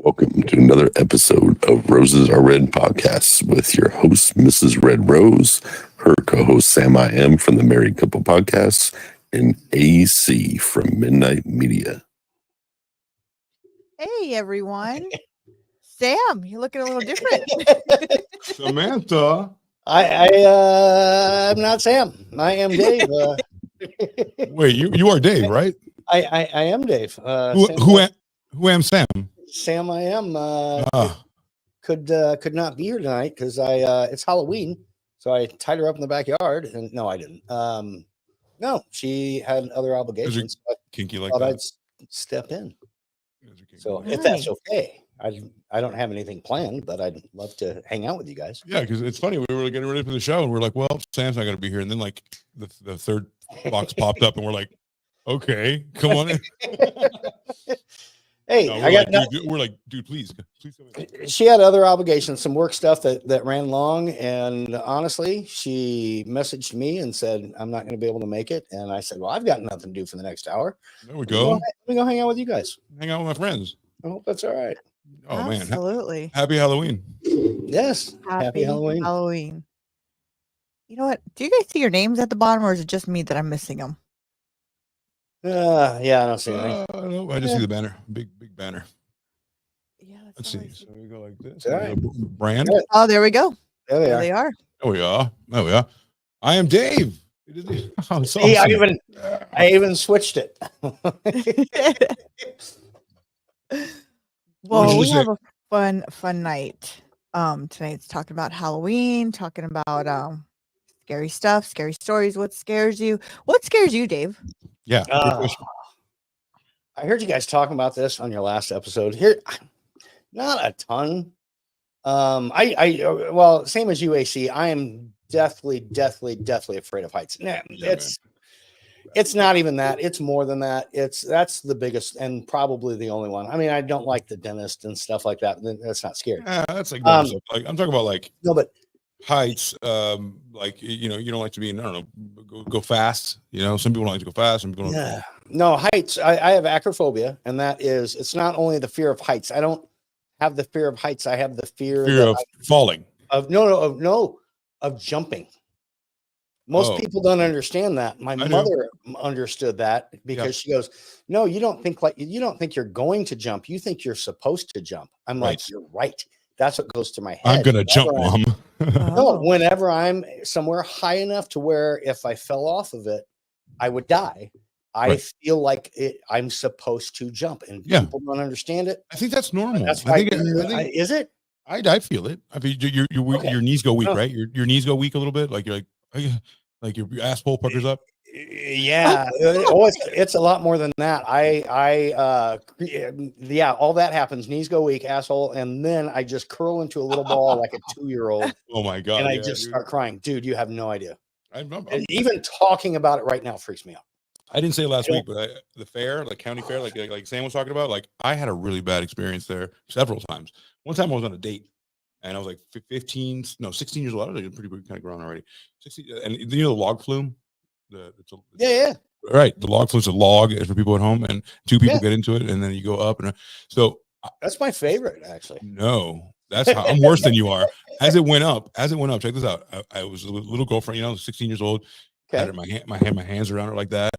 Welcome to another episode of Roses Are Red podcast with your host, Mrs. Red Rose, her co-host, Sam I Am from the Married Couple Podcast, and AC from Midnight Media. Hey, everyone. Sam, you're looking a little different. Samantha. I'm not Sam. I am Dave. Wait, you are Dave, right? I am Dave. Who am Sam? Sam, I am. Could not be here tonight because it's Halloween, so I tied her up in the backyard. And no, I didn't. No, she had other obligations. Kinky like thought that. I'd step in. So Nice. if that's okay, I don't have anything planned, but I'd love to hang out with you guys. Yeah, because it's funny. We were getting ready for the show, and we're like, "Well, Sam's not going to be here." And then, like, the third box popped up, and we're like, "Okay, come on in." Hey, No, we're like, dude, please come in. She had other obligations, some work stuff that ran long, and honestly, she messaged me and said, "I'm not going to be able to make it." And I said, "Well, I've got nothing to do for the next hour. There we go. Let me go hang out with you guys." Hang out with my friends. I hope that's all right. Oh man, Absolutely. happy Halloween. Yes, happy Halloween. Halloween. You know what? Do you guys see your names at the bottom, or is it just me that I'm missing them? Yeah, I don't see anything. No, I just see the banner, big banner. Yeah. Let's see. So we go like this. All right. Brand. Yeah. Oh, there we go. There they There are. they are. Oh yeah. Oh yeah. I am Dave. Oh, it's See, awesome. I even switched it. Well, you we say? have a fun night. Tonight's talking about Halloween, talking about scary stuff, scary stories. What scares you? What scares you, Dave? Yeah. good question. I heard you guys talking about this on your last episode. Here, not a ton. Well, same as UAC. I am deathly afraid of heights. Nah, Yeah, it's not even that. It's more than that. That's the biggest and probably the only one. I mean, I don't like the dentist and stuff like that. That's not scary. That's like, normal stuff. Like I'm talking about like No, but heights. Like you don't like to be in, I don't know, go fast. Some people don't like to go fast. Some people don't. yeah. No, heights. I have acrophobia, and that is, it's not only the fear of heights. I don't have the fear of heights. I have the fear Fear of falling. of jumping. Most people don't understand that. My mother understood that because she goes, "No, you don't think you're going to jump. You think you're supposed to jump." I'm Right. like, "You're right." That's what goes through my head. I'm gonna jump, Mom. No, whenever I'm somewhere high enough to where if I fell off of it, I would die. I Right. feel like I'm supposed to jump, and people don't understand it. I think that's normal. That's I why. think Is it? I feel it. I mean, your knees go weak, right? Your knees go weak a little bit. Like you're like your asshole puckers up. Yeah. It's a lot more than that. All that happens. Knees go weak, asshole, and then I just curl into a little ball like a 2-year-old, Oh my god! and I yeah, just dude. start crying. Dude, you have no idea. I'm- And even talking about it right now freaks me out. I didn't say it last week, but the fair, like county fair, like Sam was talking about, like I had a really bad experience there several times. One time I was on a date, and I was like 16 years old. I was like pretty kind of grown already. 16, and the log flume. Yeah. Right, the log flume's a log for people at home, and two people get into it, and then you go up, and so That's my favorite, actually. no, that's how I'm worse than you are. As it went up, check this out. I was a little girlfriend, 16 years old. I had my hands around her like that,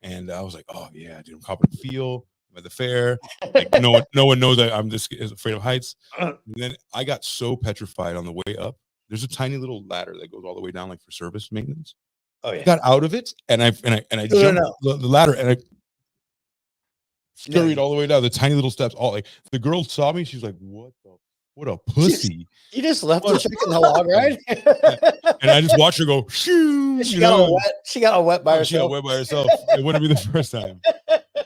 and I was like, oh yeah, dude, I'm copping feel. I'm at the fair. Like no one knows that I'm just afraid of heights. And then I got so petrified on the way up. There's a tiny little ladder that goes all the way down, like for service maintenance. Oh yeah. I got out of it, and I jumped the ladder, and I scurried all the way down the tiny little steps. All like the girl saw me, she's like, what a pussy. You just left the chick in the log, right? And I just watched her go, shoo. She got all wet by herself. She got wet by herself. It wouldn't be the first time.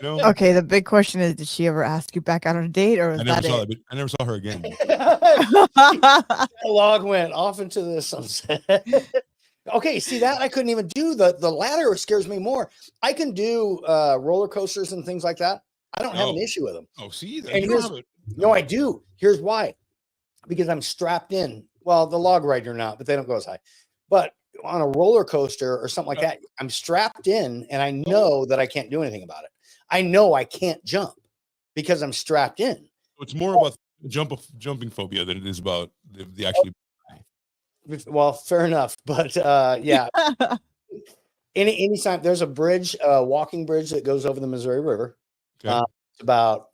Okay, the big question is, did she ever ask you back out on a date, or was I never that saw it? that. I never saw her again. The log went off into the sunset. Okay, see that I couldn't even do the ladder. Scares me more. I can do roller coasters and things like that. I don't have an issue with them. Oh, see, No, I do. Here's why. Because I'm strapped in. Well, the log rider not, but they don't go as high. But on a roller coaster or something like that, I'm strapped in, and I know that I can't do anything about it. I know I can't jump because I'm strapped in. it's more about jumping phobia than it is about the actually. Well, fair enough, but yeah. Anytime there's a bridge, walking bridge that goes over the Missouri River. Okay. It's about,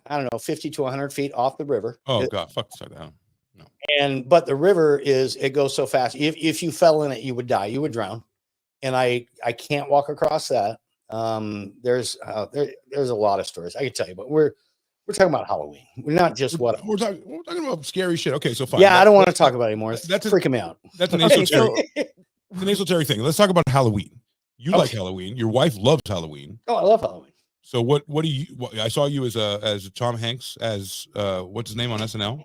I don't know, 50 to 100 feet off the river. Oh God, fuck that down. No. But the river it goes so fast. If you fell in it, you would die. You would drown. And I can't walk across that. There's a lot of stories I could tell you, but we're talking about Halloween. We're not just we're talking about scary shit. Okay, so fine. Yeah, I don't want to talk about it anymore. That's freaking me out. That's an esoteric. It's an esoteric thing. Let's talk about Halloween. You like Halloween. Your wife loves Halloween. Oh, I love Halloween. So what do you? I saw you as Tom Hanks as what's his name on SNL?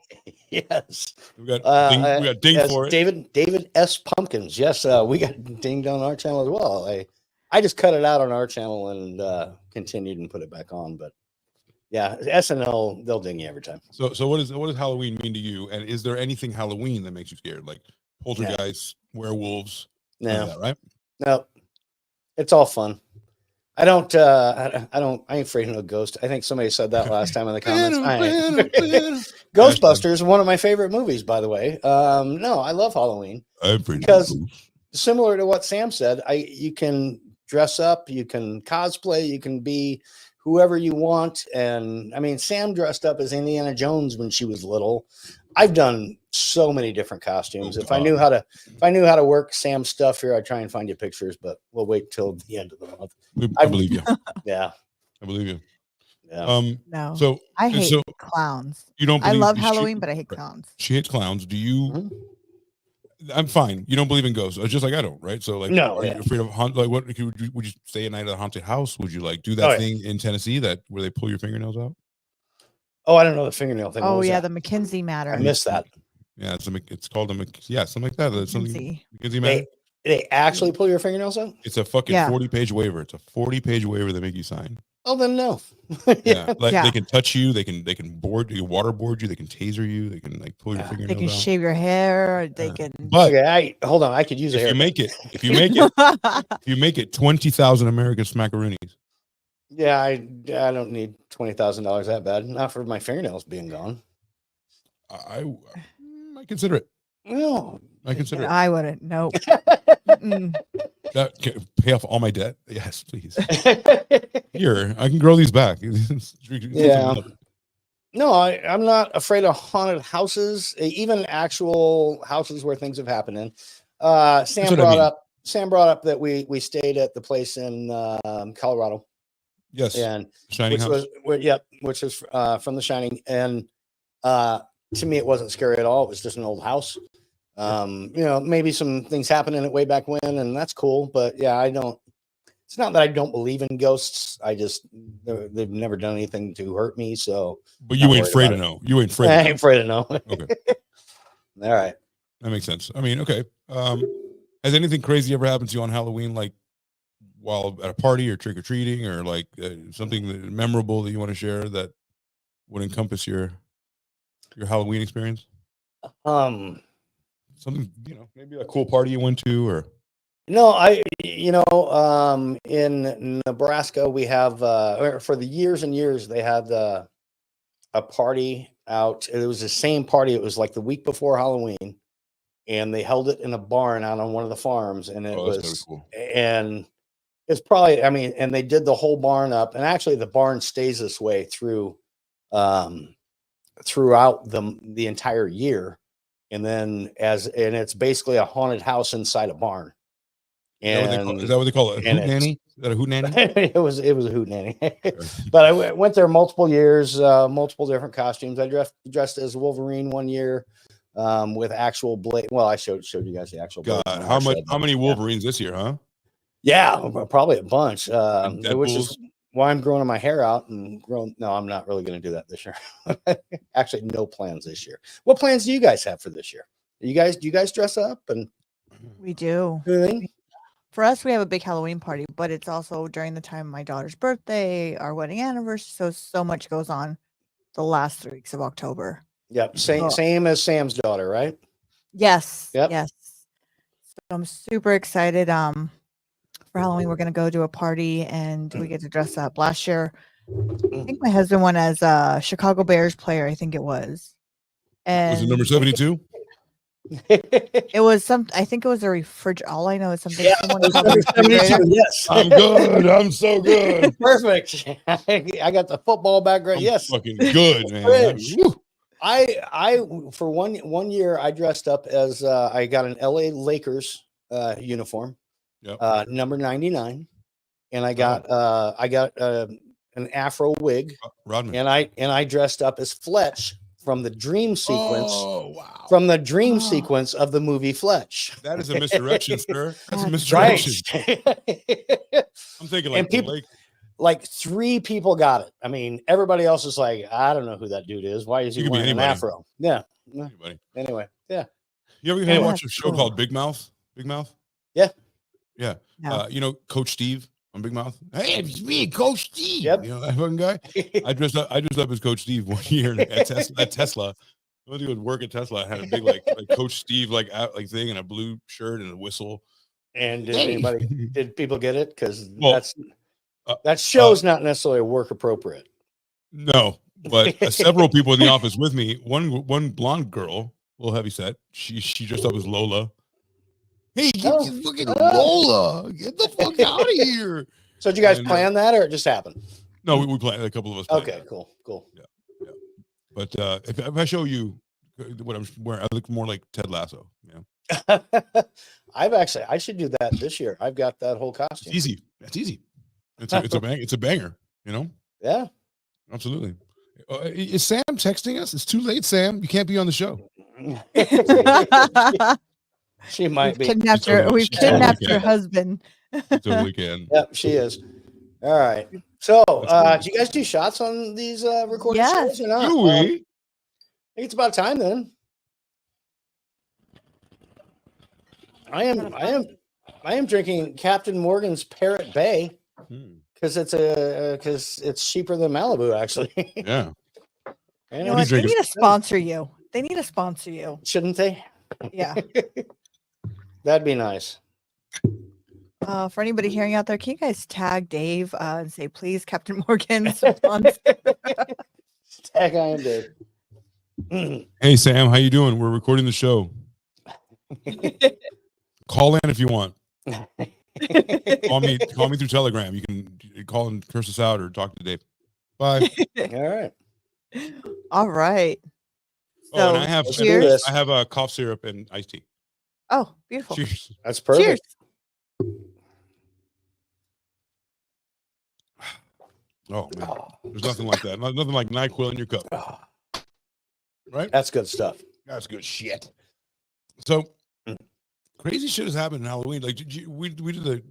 Yes, we got dinged for it. David S. Pumpkins. Yes, we got dinged on our channel as well. I just cut it out on our channel and continued and put it back on. But yeah, SNL, they'll ding you every time. So what does Halloween mean to you? And is there anything Halloween that makes you scared, like poltergeists, werewolves? No, that, right? No, it's all fun. I ain't afraid of no ghost. I think somebody said that last time in the comments. Ghostbusters, one of my favorite movies, by the way. No, I love Halloween because similar to what Sam said, you can dress up, you can cosplay, you can be whoever you want. And I mean, Sam dressed up as Indiana Jones when she was little. I've done so many different costumes. If I knew how to work Sam's stuff here, I'd try and find you pictures, but we'll wait till the end of the month. I believe you. Yeah. I believe you. Yeah. No. So I hate clowns. You don't I love Halloween, but I hate clowns. She hates clowns. Do you I'm fine. You don't believe in ghosts. It's just like I don't, right? So like no, are you afraid of like what would you stay at night at a haunted house? Would you like do that thing in Tennessee where they pull your fingernails out? Oh, I don't know the fingernail thing. Oh yeah, the McKinsey matter. I missed that. Yeah, it's called something like that. McKinsey matter. They actually pull your fingernails out? It's a fucking 40-page waiver. It's a 40-page waiver they make you sign. Oh, then no. Yeah, they can touch you. They can waterboard you. They can taser you. They can like pull your fingernails out. They can shave your hair. They can. But hold on. I could use a hair. If you make it 20,000 American smackaroonies. Yeah, I don't need $20,000 that bad. Not for my fingernails being gone. I consider it. No, I consider it. I wouldn't. Nope. That can pay off all my debt. Yes, please. Here, I can grow these back. Yeah. No, I'm not afraid of haunted houses, even actual houses where things have happened in. Sam brought up that we stayed at the place in Colorado. Yes. And Shining which is from The Shining. And to me, it wasn't scary at all. It was just an old house. Maybe some things happened in it way back when, and that's cool. But yeah, it's not that I don't believe in ghosts. They've never done anything to hurt me. So, but you ain't afraid to know. You ain't afraid. I ain't afraid to know. Okay. All right. That makes sense. I mean, okay. Has anything crazy ever happened to you on Halloween, like while at a party or trick or treating, or like something memorable that you want to share that would encompass your Halloween experience? Something, maybe a cool party you went to, or no, in Nebraska we have for the years and years they had a party out. It was the same party. It was like the week before Halloween, and they held it in a barn out on one of the farms, and it was cool. And it's probably, and they did the whole barn up, and actually the barn stays this way throughout the entire year. And then it's basically a haunted house inside a barn. And is that what they call it? A hoot nanny? Is that a hoot nanny? it was a hoot nanny. But I went there multiple years, multiple different costumes. I dressed as Wolverine one year with actual blade. Well, I showed you guys the actual blade. God, how many Wolverines this year, huh? Yeah, probably a bunch. Which is why I'm growing my hair out and growing. No, I'm not really going to do that this year. Actually, no plans this year. What plans do you guys have for this year? Do you guys dress up? And we do. For us, we have a big Halloween party, but it's also during the time of my daughter's birthday, our wedding anniversary. So much goes on the last 3 weeks of October. Yep. Same as Sam's daughter, right? Yes. Yep. Yes. So I'm super excited. For Halloween, we're going to go to a party and we get to dress up. Last year, I think my husband went as a Chicago Bears player. I think it was. And Was it number 72? It was I think it was a refrigerator. All I know is something. Yeah, Someone it was called a number 72, refrigerator. yes. I'm good. I'm so good. Perfect. I got the football background. I'm Yes. fucking good, man. Fridge. I for one year I dressed up as I got an LA Lakers uniform, Yep. number 99, and I got an afro wig, Rodman. and I dressed up as Fletch from the dream sequence. Oh, wow. From the dream sequence of the movie Fletch. That is a misdirection, sir. That's a misdirection. Right. I'm thinking like people, like 3 people got it. I mean, everybody else is like, I don't know who that dude is. Why is he wearing an afro? Yeah. Anybody. Anyway, yeah. You ever watch a show called Big Mouth? Big Mouth? Yeah. Yeah. No. You know Coach Steve on Big Mouth? Hey, it's me, Coach Steve. Yep. You know that fucking guy? I dressed up as Coach Steve one year at Tesla. I went to work at Tesla. I had a big like Coach Steve like thing and a blue shirt and a whistle. And did people get it? Because Well, that show's not necessarily work appropriate. No, but several people in the office with me. One blonde girl, a little heavy set. She dressed up as Lola. Hey, get the fucking Lola! Get the fuck out of here! So did you guys plan that, or it just happened? No, we planned. A couple of us. Okay, cool. Yeah. But if I show you what I'm wearing, I look more like Ted Lasso. Yeah. I should do that this year. I've got that whole costume. It's easy. That's easy. It's a banger. You know. Yeah. Absolutely. Is Sam texting us? It's too late, Sam. You can't be on the show. She might be. We've kidnapped her husband. Totally can. Yep, she is. All right. So, do you guys do shots on these recording shows or not? Do we? I think it's about time then. I am drinking Captain Morgan's Parrot Bay because it's cheaper than Malibu, actually. Yeah. You know what? They need to sponsor you. They need to sponsor you. Shouldn't they? Yeah. That'd be nice. For anybody hearing out there, can you guys tag Dave and say, please, Captain Morgan, sponsor? Tag I am Dave. Hey, Sam, how you doing? We're recording the show. Call in if you want. Call me through Telegram. You can call and curse us out or talk to Dave. Bye. All right. So, and I have a cough syrup and iced tea. Oh, beautiful. Cheers. That's perfect. Cheers. Oh man, there's nothing like that. Nothing like NyQuil in your cup. Right? That's good stuff. That's good shit. So crazy shit has happened in Halloween. Like we did the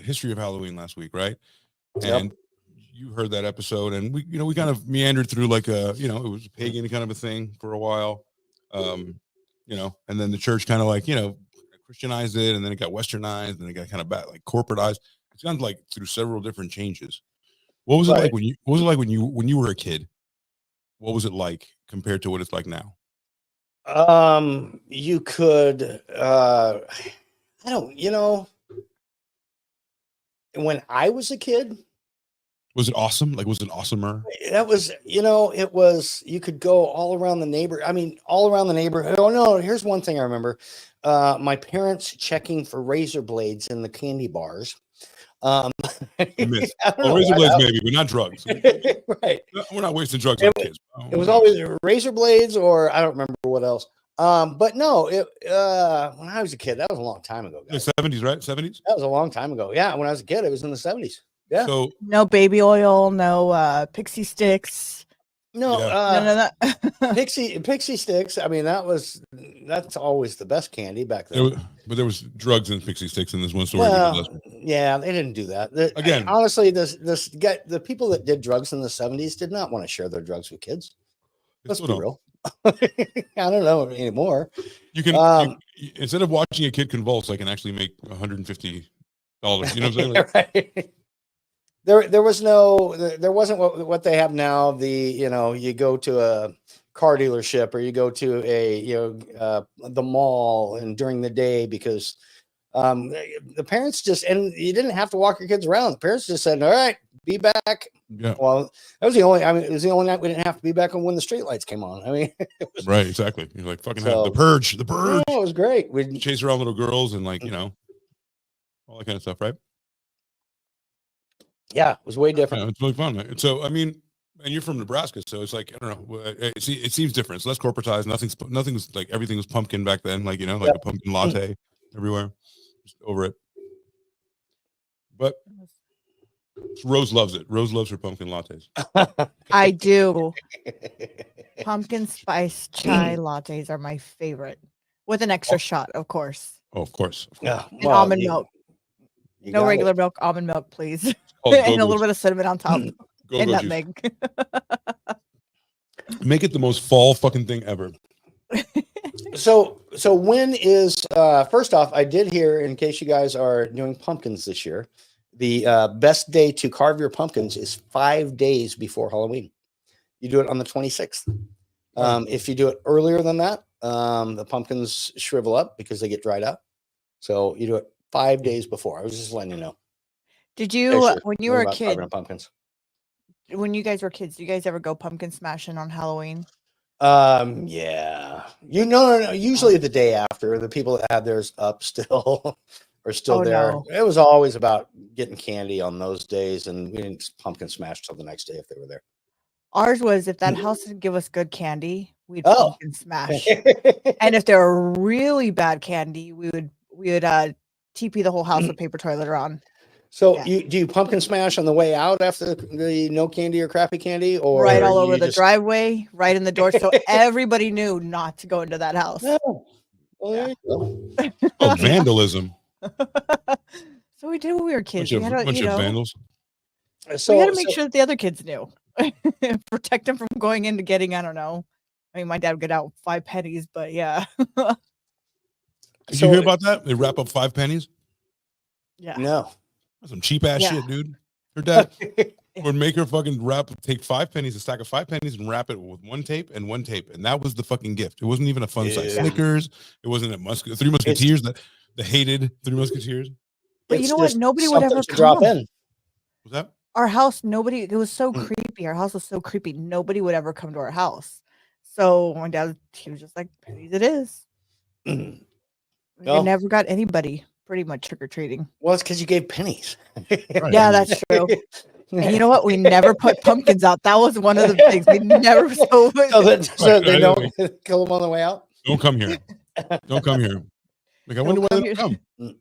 history of Halloween last week, right? And you heard that episode, and we kind of meandered through like it was a pagan kind of a thing for a while, and then the church kind of like Christianized it, and then it got westernized, and it got kind of like corporatized. It's gone like through several different changes. What was it like when you were a kid? What was it like compared to what it's like now? You could when I was a kid, was it awesome? Like, was it awesomer? That was, it was, you could go all around the neighborhood. Oh no, here's one thing I remember. My parents checking for razor blades in the candy bars. Razor blades maybe, but not drugs. Right. We're not wasting drugs on kids. It was always razor blades, or I don't remember what else. But no, when I was a kid, that was a long time ago. Guys. The 70s, right? 70s? That was a long time ago. Yeah, when I was a kid, it was in the 70s. Yeah. So no baby oil, no pixie sticks. No, pixie sticks. I mean, that's always the best candy back then. But there was drugs in pixie sticks in this one story. Well, yeah, they didn't do that. Again, honestly, the people that did drugs in the 70s did not want to share their drugs with kids. Let's be real. I don't know anymore. You can instead of watching a kid convulse, I can actually make $150. You know what I'm saying? Like, right. There wasn't what they have now. You go to a car dealership or you go to the mall and during the day because The parents just, and you didn't have to walk your kids around. The parents just said, all right, be back. Yeah. Well, that was the only, I mean, it was the only night we didn't have to be back on when the street lights came on. I mean, right. Exactly. You're like, fucking So- the purge. The purge. yeah, it was great. We Chase around little girls and like, all that kind of stuff, right? yeah, it was way Yeah, different. it's really fun. Man. So, I mean, and you're from Nebraska, so it's like, I don't know. It seems different. It's less corporatized. Nothing's like, everything was pumpkin back then. Like, like Yep. a pumpkin latte everywhere. Just over it. But Rose loves it. Rose loves her pumpkin lattes. I do. Pumpkin spice chai lattes are my favorite, with an extra shot, of course. Oh, of course. Yeah, And almond milk. you No got regular it. milk, almond milk, please. Oh, And a little bit of cinnamon on top. Go-go And juice. nutmeg. Make it the most fall fucking thing ever. So when is first off, I did hear, in case you guys are doing pumpkins this year, the best day to carve your pumpkins is 5 days before Halloween. You do it on the 26th. If you do it earlier than that, the pumpkins shrivel up because they get dried out. So you do it 5 days before. I was just letting you know. Did you, Extra. when you Learn were a about kid, carving pumpkins. when you guys were kids, do you guys ever go pumpkin smashing on Halloween? Yeah. No. Usually the day after, the people that had theirs up still are still Oh, there. no. It was always about getting candy on those days, and we didn't pumpkin smash till the next day if they were there. Ours was, if that house didn't give us good candy, we'd Oh. pumpkin smash. And if there were really bad candy, we would TP the whole house with paper toilet on. So Yeah. do you pumpkin smash on the way out after the no candy or crappy candy, or Right all over you the just- driveway, right in the door, so everybody knew not to go into that house. No. Well, there you go. Oh, vandalism. So we did when we were kids. Bunch We of, had to, bunch you of know, vandals. So we had to make so- sure that the other kids knew. Protect them from going into getting, I don't know. I mean, my dad would get out 5 pennies, but yeah. Did So- you hear about that? They wrap up 5 pennies. Yeah. no. That's some cheap ass Yeah. shit, dude. Her dad would make her fucking take 5 pennies, a stack of 5 pennies, and wrap it with one tape, and that was the fucking gift. It wasn't even a fun size Yeah. Snickers. It wasn't a Three Musketeers, the hated Three Musketeers. But you It's know what? just Nobody would something ever to drop come. in. Was that? Our house, nobody, it was so Mm. creepy. Our house was so creepy. Nobody would ever come to our house. So my dad, he was just like, pennies it is. Mm. We No. never got anybody pretty much trick or treating. Well, it's because you gave pennies. Right. Yeah, that's true. And you know what? We never put pumpkins out. That was one of the things we never. So so they Right, don't kill them on the way out. Don't come here. Don't come here. Like, I wonder why come they don't here. come.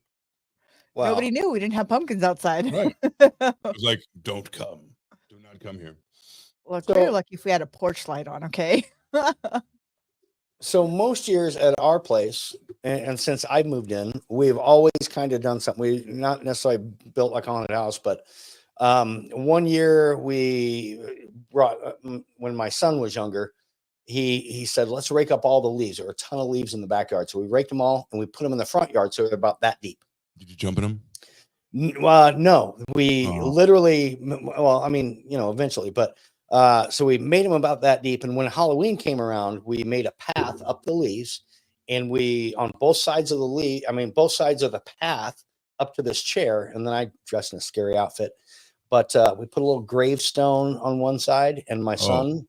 Wow. Nobody knew we didn't have pumpkins outside. Right. It was like, don't come. Do not come here. Well, So- we're lucky if we had a porch light on. Okay. So most years at our place, and since I moved in, we've always kind of done something. We not necessarily built like a haunted house, but one year we brought when my son was younger, he said, let's rake up all the leaves. There were a ton of leaves in the backyard. So we raked them all and we put them in the front yard. So they're about that deep. Did you jump in them? No, we Oh. literally, well, I mean, eventually, but so we made them about that deep. And when Halloween came around, we made a path up the leaves, and we, on both sides of both sides of the path up to this chair. And then I dressed in a scary outfit, but we put a little gravestone on one side, and my son,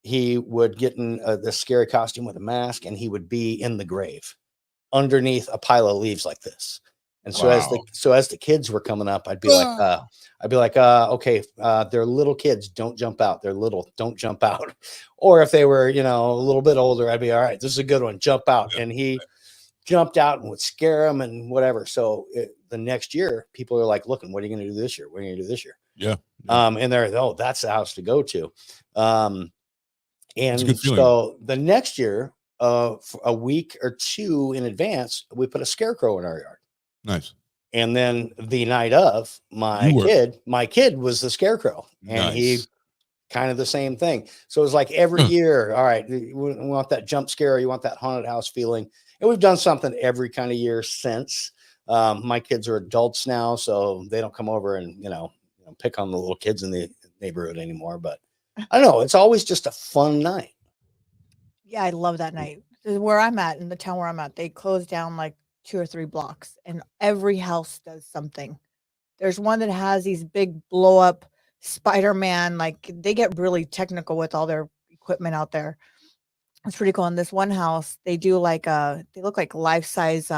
he would get in the scary costume with a mask, and he would be in the grave underneath a pile of leaves like this. And so as the kids were coming up, I'd be like, okay, they're little kids, don't jump out. They're little, don't jump out. Or if they were, a little bit older, I'd be, all right, this is a good one, jump out. Yeah. And he jumped out and would scare them and whatever. So the next year, people are like, looking, what are you going to do this year? What are you going to do this year? Yeah. And they're, oh, that's the house to go to. a And good feeling. so the next year, for a week or two in advance, we put a scarecrow in our yard. Nice. And then the night of, my kid was the scarecrow, and he Nice. kind of the same thing. So it was like every year, all right, we want that jump scare, you want that haunted house feeling. And we've done something every kind of year since. My kids are adults now, so they don't come over and, pick on the little kids in the neighborhood anymore. But I don't know, it's always just a fun night. Yeah, I love that night. Where I'm at, in the town where I'm at, they closed down like 2 or 3 blocks, and every house does something. There's one that has these big blow up Spider-Man, like they get really technical with all their equipment out there. It's pretty cool. In this one house, they do like they look like life-size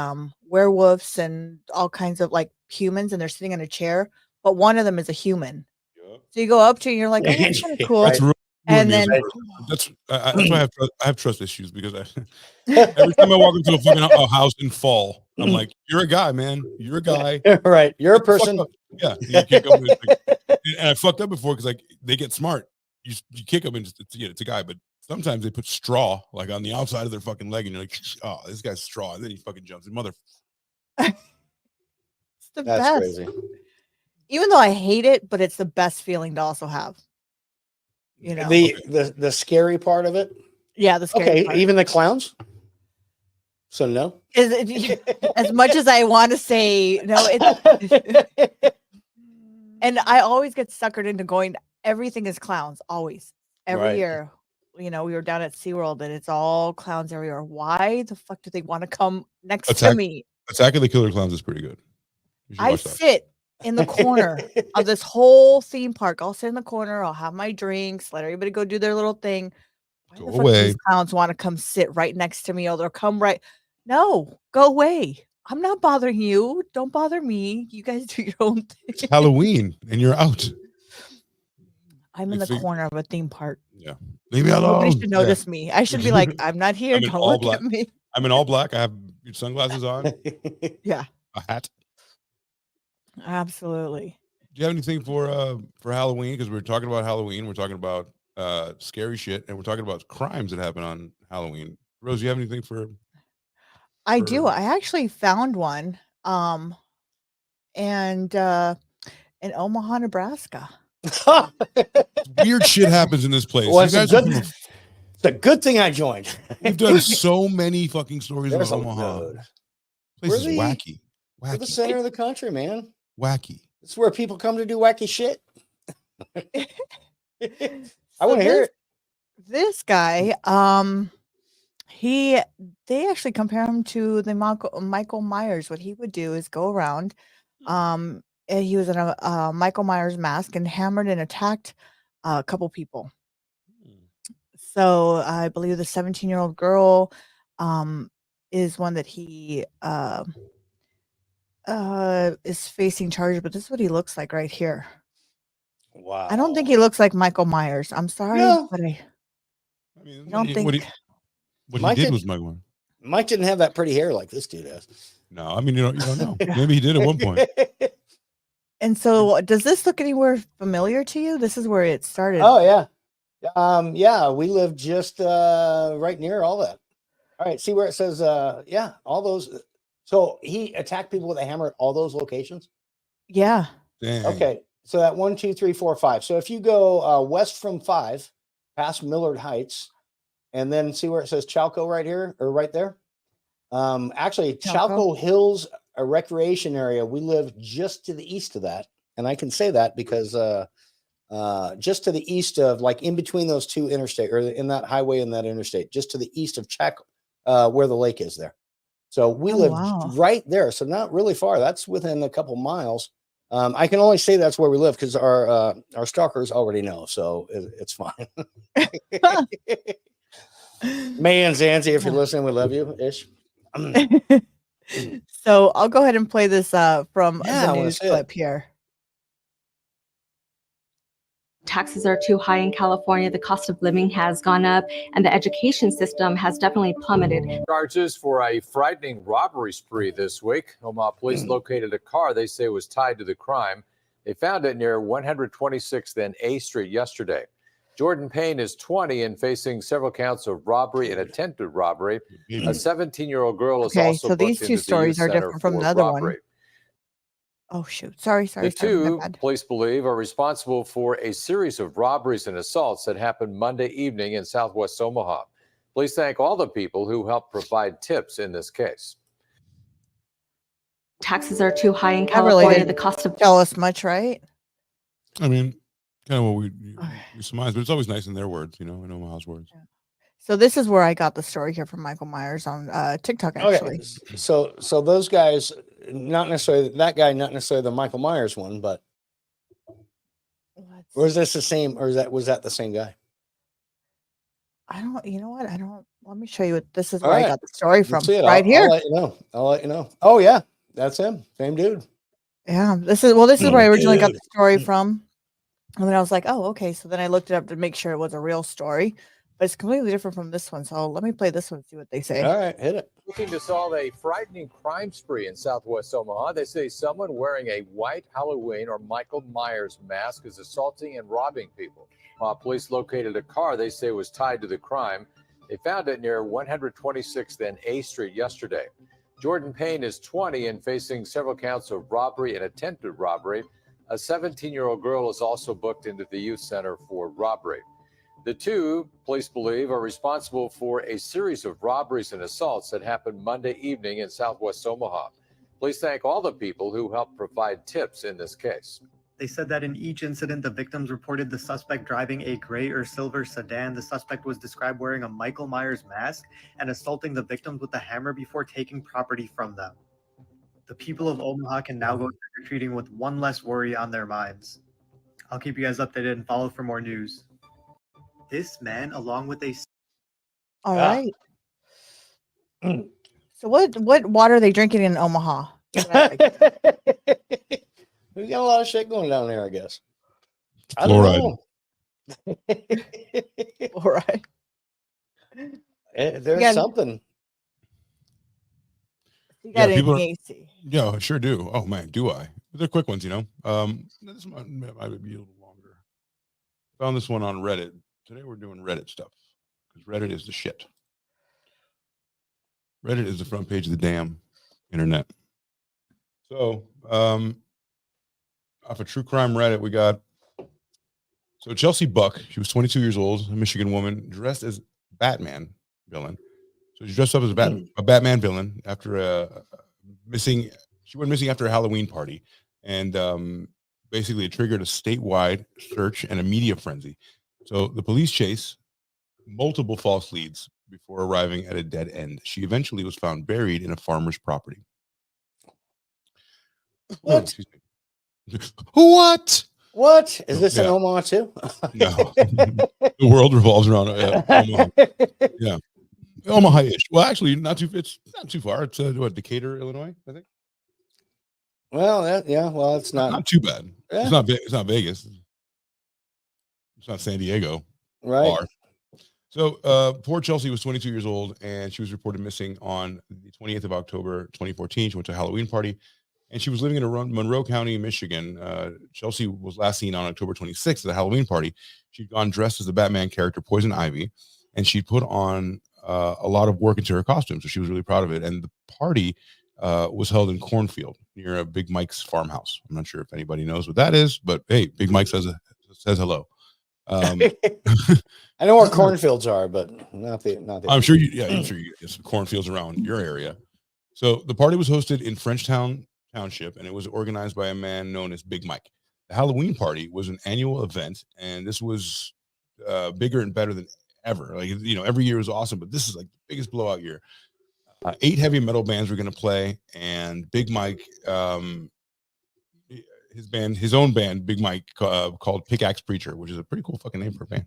werewolves and all kinds of like humans, and they're sitting in a chair, but one of them is a human. Yep. So you go up to and you're like, oh, that's kind of cool. That's real. And then That's why I have trust issues, because every time I walk into a fucking house and fall, I'm like, you're a guy, man. You're a guy. Right. You're a person. Yeah. You kick them and I fucked up before, because like they get smart. You kick them and it's a guy, but sometimes they put straw like on the outside of their fucking leg, and you're like, oh, this guy's straw. And then he fucking jumps. And it's the That's best. crazy. Even though I hate it, but it's the best feeling to also have. You know, the scary part of it. Yeah, the scary part. Even the clowns. So no. Is it, as much as I want to say no, and I always get suckered into going. Everything is clowns always. Every year, you know, we were down at SeaWorld and it's all clowns everywhere. Why the fuck do they want to come next to me? Attack of the Killer Clowns is pretty good. I sit in the corner of this whole theme park. I'll sit in the corner. I'll have my drinks. Let everybody go do their little thing. Why the fuck do these clowns want to come sit right next to me? Or they'll come right. No, go away. I'm not bothering you. Don't bother me. You guys do your own thing. It's Halloween and you're out. I'm in the corner of a theme park. Yeah. Leave me alone. Nobody should notice me. I should be like, I'm not here. Don't look at me. I'm in all black. I have sunglasses on. Yeah. A hat. Absolutely. Do you have anything for Halloween? Because we're talking about Halloween. We're talking about scary shit. And we're talking about crimes that happen on Halloween. Rose, do you have anything for... I do. I actually found one and in Omaha, Nebraska. Weird shit happens in this place. Well, it's a good thing I joined. We've done so many fucking stories about Omaha. This place is wacky. We're the center of the country, man. Wacky. It's where people come to do wacky shit. I want to hear it. This guy, they actually compare him to the Michael Myers. What he would do is go around. He was in a Michael Myers mask and hammered and attacked a couple people. So I believe the 17-year-old girl is one that he is facing charges, but this is what he looks like right here. Wow. I don't think he looks like Michael Myers. I'm sorry, but I don't think what he did was Michael Myers. Mike didn't have that pretty hair like this dude has. No, I mean, you don't know. Maybe he did at one point. And so does this look anywhere familiar to you? This is where it started. Oh, yeah. Yeah, we live just right near all that. All right, see where it says, all those. So he attacked people with a hammer at all those locations? Yeah. Dang. Okay, so that 1, 2, 3, 4, 5. So if you go west from 5, past Millard Heights, and then see where it says Chalco right here, or right there? Actually, Chalco Hills, a recreation area. We live just to the east of that. And I can say that because just to the east of, like in between those two interstate, or in that highway and that interstate, just to the east of where the lake is there. So we live right there. So not really far. That's within a couple miles. I can only say that's where we live because our stalkers already know. So it's fine. May and Zanzi, if you're listening, we love you ish. So I'll go ahead and play this from the news clip here. Taxes are too high in California. The cost of living has gone up, and the education system has definitely plummeted. Charges for a frightening robbery spree this week. Omaha police located a car they say was tied to the crime. They found it near 126th and A Street yesterday. Jordan Payne is 20 and facing several counts of robbery and attempted robbery. A 17-year-old girl is also so these booked two into the stories youth are center different from for the other robbery. one. Oh, shoot. Sorry. The two, police believe, are responsible for a series of robberies and assaults that happened Monday evening in southwest Omaha. Police thank all the people who helped provide tips in this case. Taxes are too high in California. The cost of tell us much, right? I mean, kind of what we surmise, but it's always nice in their words, in Omaha's words. Yeah. So this is where I got the story here from Michael Myers on TikTok, actually. Okay. So those guys, not necessarily that guy, not necessarily the Michael Myers one, but or is this the same, or was that the same guy? I don't, you know what? I don't, let me show you what this is All where right. I got the story from. See it. Right here. I'll let you know. I'll let you know. Oh yeah, that's him. Same dude. Yeah, this is where I originally got the story from. And then I was like, oh, okay. So then I looked it up to make sure it was a real story, but it's completely different from this one. So let me play this one and see what they say. All right, hit it. Looking to solve a frightening crime spree in Southwest Omaha. They say someone wearing a white Halloween or Michael Myers mask is assaulting and robbing people. Police located a car they say was tied to the crime. They found it near 126th and A Street yesterday. Jordan Payne is 20 and facing several counts of robbery and attempted robbery. A 17-year-old girl is also booked into the youth center for robbery. The two, police believe, are responsible for a series of robberies and assaults that happened Monday evening in Southwest Omaha. Police thank all the people who helped provide tips in this case. They said that in each incident, the victims reported the suspect driving a gray or silver sedan. The suspect was described wearing a Michael Myers mask and assaulting the victims with a hammer before taking property from them. The people of Omaha can now go trick-or-treating with one less worry on their minds. I'll keep you guys updated and follow for more news. This man, along with a... All right. So what water are they drinking in Omaha? We got a lot of shit going down there, I guess. I Fluoride. don't know. All right. There's something. You got it people in are- the AC. Yeah, I sure do. Oh man, do I? They're quick ones, you know. This might be a little longer. Found this one on Reddit. Today we're doing Reddit stuff because Reddit is the shit. Reddit is the front page of the damn internet. So, off of True Crime Reddit, we got Chelsea Buck. She was 22 years old, a Michigan woman, dressed as Batman villain. So she dressed up as a Batman villain after she went missing after a Halloween party, and basically it triggered a statewide search and a media frenzy. So the police chase multiple false leads before arriving at a dead end. She eventually was found buried in a farmer's property. What? What? What? Is this in Yeah. Omaha too? No. The world revolves around Omaha. Yeah. Omaha-ish. Well, actually, it's not too far. It's what, Decatur, Illinois, I think. Well, it's Not too bad. Yeah. It's not Vegas. It's not San Diego. right. Far. So poor Chelsea was 22 years old, and she was reported missing on the 28th of October, 2014. She went to a Halloween party, and she was living in Monroe County, Michigan. Chelsea was last seen on October 26th at a Halloween party. She'd gone dressed as the Batman character, Poison Ivy, and she put on a lot of work into her costume, so she was really proud of it. And the party was held in Cornfield near a Big Mike's farmhouse. I'm not sure if anybody knows what that is, but hey, Big Mike says hello. I know where cornfields are, but not the. I'm sure I'm sure you get some cornfields around your area. So the party was hosted in Frenchtown Township, and it was organized by a man known as Big Mike. The Halloween party was an annual event, and this was bigger and better than ever. Like, every year was awesome, but this is like the biggest blowout year. 8 heavy metal bands were going to play, and Big Mike, his own band, Big Mike, called Pickaxe Preacher, which is a pretty cool fucking name for a band.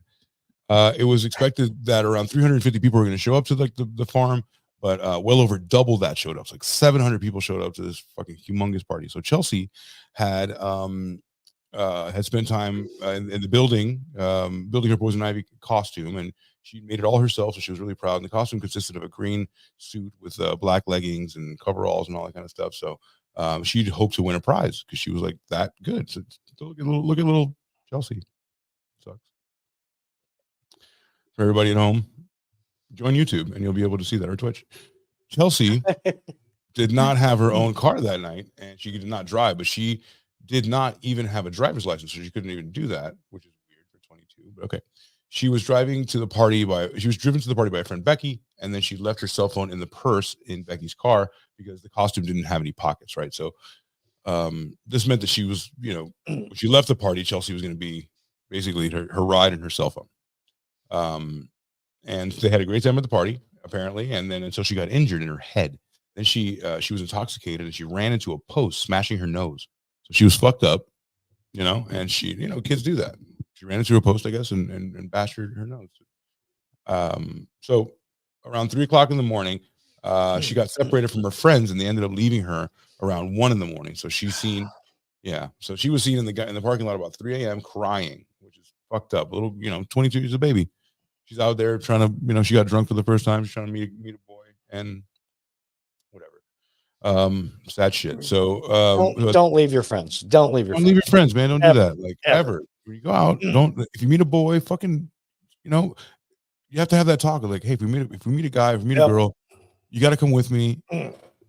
It was expected that around 350 people were going to show up to the farm, but well over double that showed up. So like 700 people showed up to this fucking humongous party. So Chelsea had spent time in the building her Poison Ivy costume, and she made it all herself. So she was really proud. And the costume consisted of a green suit with black leggings and coveralls and all that kind of stuff. So she'd hoped to win a prize because she was like that good. So look at little Chelsea. Sucks. For everybody at home, join YouTube and you'll be able to see that, or Twitch. Chelsea did not have her own car that night, and she did not drive, but she did not even have a driver's license, so she couldn't even do that, which is weird for 22. But okay. She was driven to the party by a friend, Becky, and then she left her cell phone in the purse in Becky's car because the costume didn't have any pockets, right? So this meant that she was, when she left the party, Chelsea was going to be basically her ride and her cell phone. and they had a great time at the party, apparently. And then until she got injured in her head, then she was intoxicated and she ran into a post, smashing her nose. So she was fucked up, and she, kids do that. She ran into a post, I guess, and bashed her nose. So around 3:00 in the morning, she got separated from her friends, and they ended up leaving her around 1 in the morning. So she's seen, so she was seen in the parking lot about 3 a.m. crying, which is fucked up. Little, 22 years a baby. She's out there trying to, she got drunk for the first time. She's trying to meet a boy and whatever. Sad shit. So don't leave your friends. Don't leave your friends, man. Don't do that. Like ever. When you go out, if you meet a boy, fucking, you have to have that talk of like, hey, if we meet a guy, if we meet a girl, you got to come with me,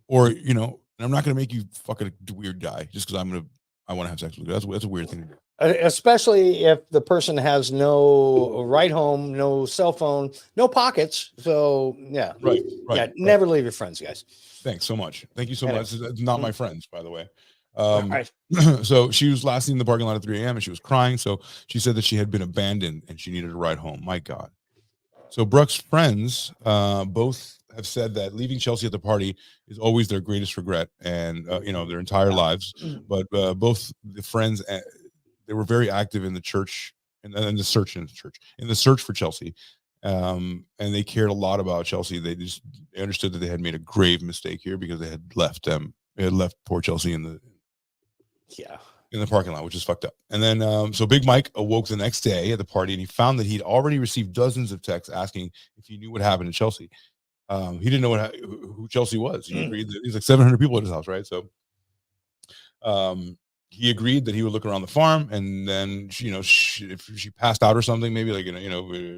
or and I'm not gonna make you fuck a weird guy just because I want to have sex with you. That's a weird thing to do. Especially if the person has no ride home, no cell phone, no pockets. So yeah, right. Never leave your friends, guys. Thanks so much. Thank you so much. It's not my friends, by the way. Right. So she was last seen in the parking lot at 3 a.m. and she was crying. So she said that she had been abandoned and she needed a ride home. My God. So Brooke's friends both have said that leaving Chelsea at the party is always their greatest regret, and their entire lives. But both the friends, they were very active in the church and in the search for Chelsea, and they cared a lot about Chelsea. They understood that they had made a grave mistake here because they had left poor Chelsea in the parking lot, which is fucked up. And then, so Big Mike awoke the next day at the party and he found that he'd already received dozens of texts asking if he knew what happened to Chelsea. He didn't know who Chelsea was. He agreed that he's like 700 people at his house, right? So, he agreed that he would look around the farm, and then if she passed out or something, maybe like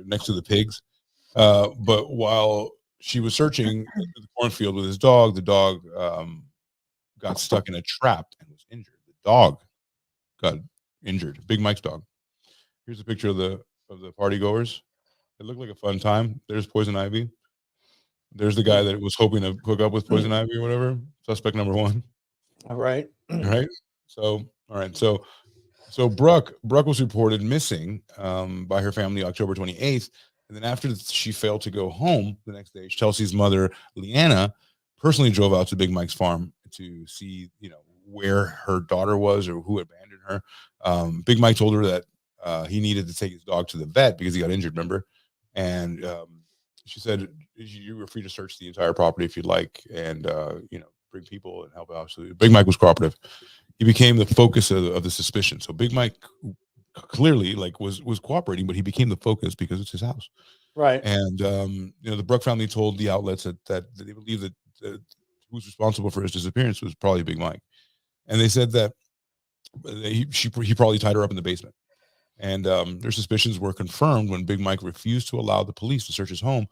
next to the pigs. But while she was searching the cornfield with his dog, the dog got stuck in a trap and was injured. The dog got injured. Big Mike's dog. Here's a picture of the party goers. It looked like a fun time. There's Poison Ivy. There's the guy that was hoping to hook up with Poison Ivy or whatever. Suspect number 1. All right. So, all right. So Brooke was reported missing by her family October 28th. And then after she failed to go home the next day, Chelsea's mother, Leanna, personally drove out to Big Mike's farm to see, where her daughter was or who abandoned her. Big Mike told her that he needed to take his dog to the vet because he got injured, remember? And she said, you were free to search the entire property if you'd like, and bring people and help out. So Big Mike was cooperative. He became the focus of the suspicion. So Big Mike clearly was cooperating, but he became the focus because it's his house. Right. And the Brooke family told the outlets that they believe that who's responsible for his disappearance was probably Big Mike. And they said that he probably tied her up in the basement. And their suspicions were confirmed when Big Mike refused to allow the police to search his home.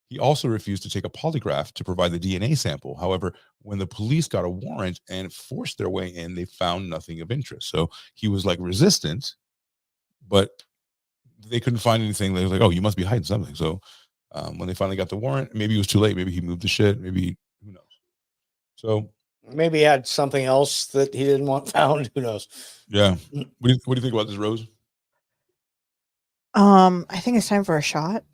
He also refused to take a polygraph to provide the DNA sample. However, when the police got a warrant and forced their way in, they found nothing of interest. So he was resistant, but they couldn't find anything. They was like, oh, you must be hiding something. So when they finally got the warrant, maybe it was too late. Maybe he moved the shit. Maybe, who knows? So maybe he had something else that he didn't want found. Who knows? Yeah. What do you think about this, Rose? I think it's time for a shot.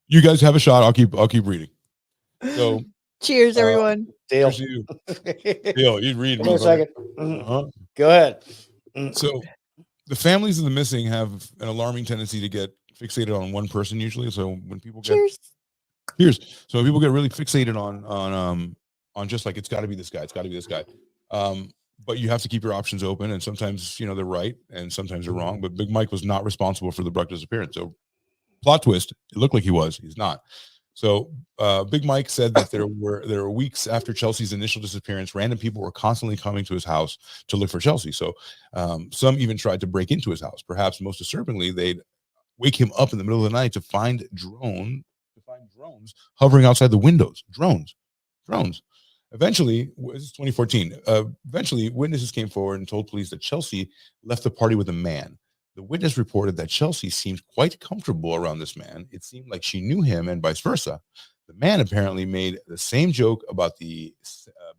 You guys have a shot. I'll keep reading. So cheers, everyone. Dale. You. Dale, you read. Give me a second. Go ahead. So the families of the missing have an alarming tendency to get fixated on one person usually. So when people get so when people get really fixated on just like, it's got to be this guy, it's got to be this guy. But you have to keep your options open, and sometimes they're right and sometimes they're wrong. But Big Mike was not responsible for the Brooke disappearance. So plot twist, it looked like he's not. So Big Mike said that there were weeks after Chelsea's initial disappearance, random people were constantly coming to his house to look for Chelsea. So some even tried to break into his house. Perhaps most disturbingly, they'd wake him up in the middle of the night to find drones hovering outside the windows. Drones. Eventually, this is 2014. Eventually, witnesses came forward and told police that Chelsea left the party with a man. The witness reported that Chelsea seemed quite comfortable around this man. It seemed like she knew him and vice versa. The man apparently made the same joke about the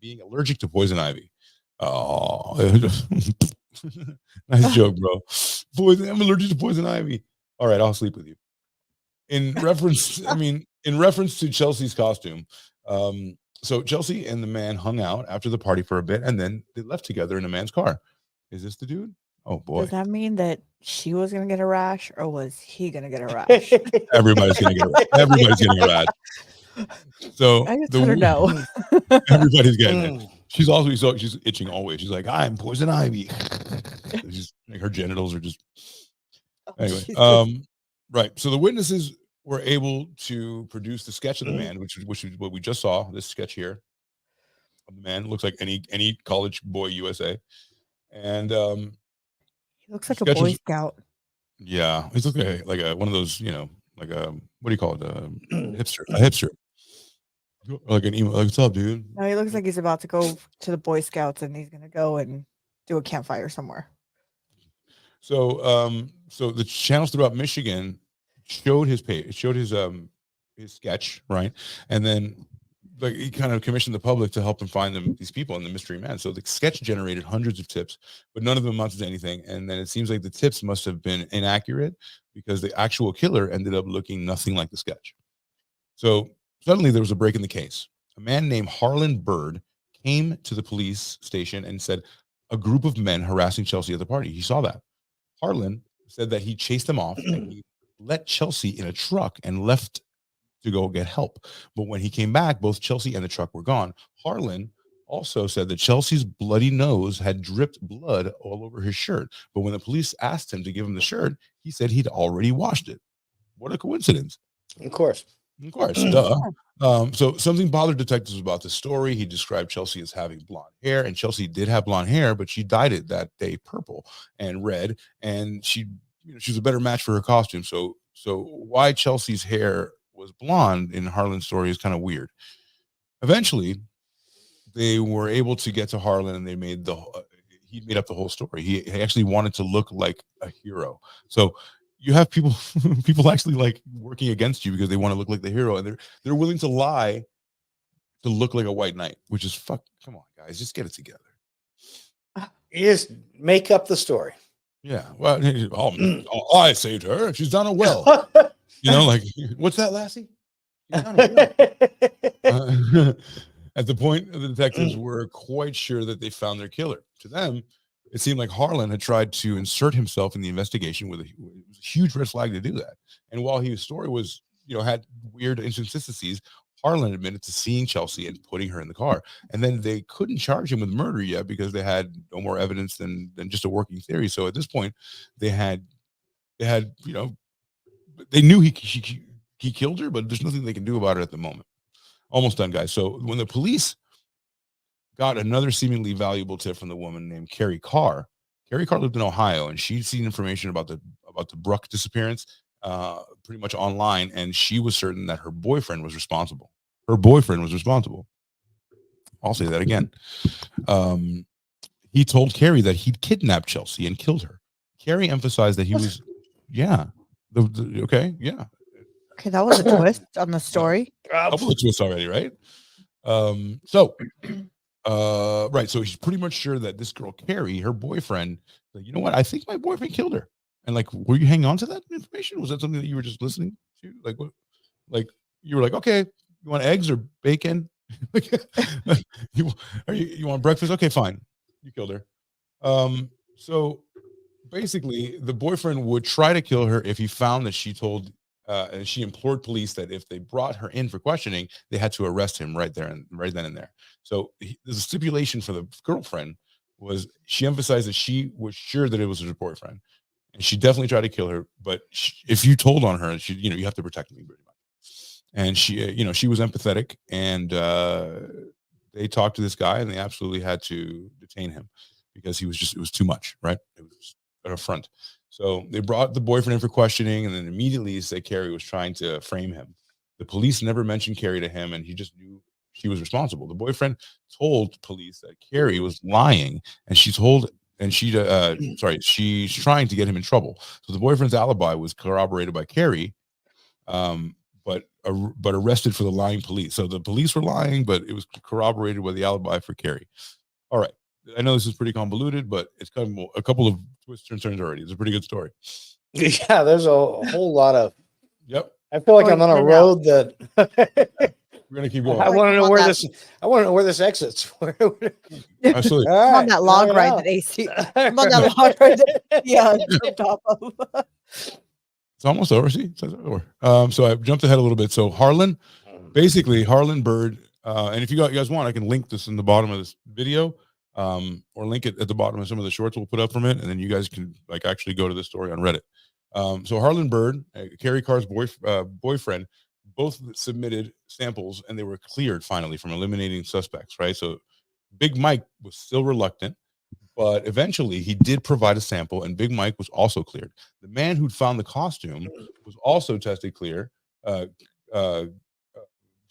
being allergic to poison ivy. Oh, nice joke, bro. I'm allergic to poison ivy. All right, I'll sleep with you. in reference to Chelsea's costume. So Chelsea and the man hung out after the party for a bit, and then they left together in a man's car. Is this the dude? Oh boy! Does that mean that she was gonna get a rash, or was he gonna get a rash? Everybody's gonna get a rash. Everybody's getting a rash. So I just let her know. Everybody's getting it. She's also she's itching always. She's like, I'm poison ivy. She's like, her genitals are just anyway. Right. So the witnesses were able to produce the sketch of the man, which is what we just saw. This sketch here of the man looks like any college boy USA, and he looks like a Boy Scout. Yeah, he's looking like a one of those, like a what do you call it, hipster, a hipster, like an emo. Like, what's up, dude? No, he looks like he's about to go to the Boy Scouts and he's gonna go and do a campfire somewhere. So, so the channels throughout Michigan showed his page, showed his sketch, right, and then like he kind of commissioned the public to help him find these people and the mystery man. So the sketch generated hundreds of tips, but none of them amounted to anything. And then it seems like the tips must have been inaccurate because the actual killer ended up looking nothing like the sketch. So suddenly there was a break in the case. A man named Harlan Bird came to the police station and said a group of men harassing Chelsea at the party. He saw that. Harlan said that he chased them off and he let Chelsea in a truck and left to go get help. But when he came back, both Chelsea and the truck were gone. Harlan also said that Chelsea's bloody nose had dripped blood all over his shirt. But when the police asked him to give him the shirt, he said he'd already washed it. What a coincidence. Of course. Duh. So something bothered detectives about the story. He described Chelsea as having blonde hair, and Chelsea did have blonde hair, but she dyed it that day purple and red, and she's a better match for her costume. So why Chelsea's hair was blonde in Harlan's story is kind of weird. Eventually, they were able to get to Harlan, and they made he made up the whole story. He actually wanted to look like a hero. So you have people actually like working against you because they want to look like the hero, and they're willing to lie to look like a white knight, which is come on, guys, just get it together. You just make up the story. Yeah. Well, I saved her. She's done it well. Like, what's that, Lassie? At the point, the detectives were quite sure that they found their killer. To them, it seemed like Harlan had tried to insert himself in the investigation it was a huge red flag to do that. And while his story was, had weird inconsistencies, Harlan admitted to seeing Chelsea and putting her in the car. And then they couldn't charge him with murder yet because they had no more evidence than just a working theory. So at this point, they knew he killed her, but there's nothing they can do about it at the moment. Almost done, guys. So when the police got another seemingly valuable tip from the woman named Carrie Carr lived in Ohio, and she'd seen information about the Bruck disappearance pretty much online, and she was certain that her boyfriend was responsible. I'll say that again. He told Carrie that he'd kidnapped Chelsea and killed her. Carrie emphasized that he was, okay, yeah. Okay, that was a twist on the story. A couple of twists already, right? Right. So she's pretty much sure that this girl, Carrie, her boyfriend, like, you know what? I think my boyfriend killed her. And like, were you hanging on to that information? Was that something that you were just listening to? Like, what? Like, you were like, okay, you want eggs or bacon? you want breakfast? Okay, fine. You killed her. So basically, the boyfriend would try to kill her if he found that she told. And she implored police that if they brought her in for questioning, they had to arrest him right then and there. So there's a stipulation for the girlfriend was she emphasized that she was sure that it was her boyfriend, and she definitely tried to kill her. But if you told on her, you have to protect me pretty much. And she was empathetic, and they talked to this guy, and they absolutely had to detain him because it was too much, right? It was an affront. So they brought the boyfriend in for questioning, and then immediately said Carrie was trying to frame him. The police never mentioned Carrie to him, and he just knew she was responsible. The boyfriend told police that Carrie was lying, and she's trying to get him in trouble. So the boyfriend's alibi was corroborated by Carrie, but arrested for the lying police. So the police were lying, but it was corroborated by the alibi for Carrie. All right. I know this is pretty convoluted, but it's kind of a couple of twists and turns already. It's a pretty good story. Yeah, there's a whole lot of I feel like Oh, I'm on a get it out. road that We're gonna keep going. I Like want to I'm know on where that- this. I want to know where this exits. Absolutely. All I'm on right, that log knock it ride out. that AC. I'm on that log ride that yeah, on top of. It's almost over. See, it says over. So I jumped ahead a little bit. So Harlan, basically Harlan Bird, and if you guys want, I can link this in the bottom of this video, or link it at the bottom of some of the shorts we'll put up from it, and then you guys can like actually go to the story on Reddit. So Harlan Bird, Carrie Carr's boyfriend, both submitted samples, and they were cleared finally from eliminating suspects. Right. So Big Mike was still reluctant, but eventually he did provide a sample, and Big Mike was also cleared. The man who'd found the costume was also tested clear. Uh, uh,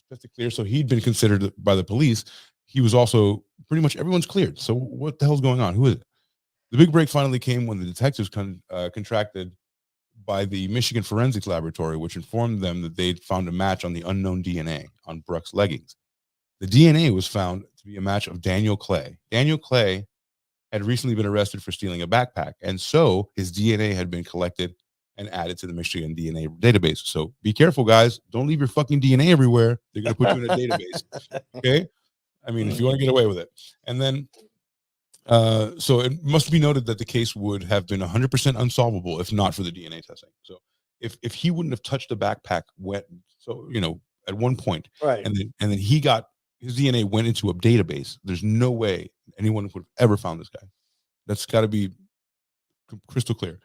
Tested clear, so he'd been considered by the police. He was also pretty much everyone's cleared. So what the hell's going on? Who is it? The big break finally came when the detectives contracted by the Michigan Forensics Laboratory, which informed them that they'd found a match on the unknown DNA on Brooks' leggings. The DNA was found to be a match of Daniel Clay. Daniel Clay had recently been arrested for stealing a backpack, and so his DNA had been collected and added to the Michigan DNA database. So be careful, guys. Don't leave your fucking DNA everywhere. They're going to put you in a database. Okay? I mean, if you want to get away with it. And then, so it must be noted that the case would have been 100% unsolvable if not for the DNA testing. So if he wouldn't have touched the backpack at one point, Right. and then he got his DNA went into a database, there's no way anyone would have ever found this guy. That's got to be crystal clear.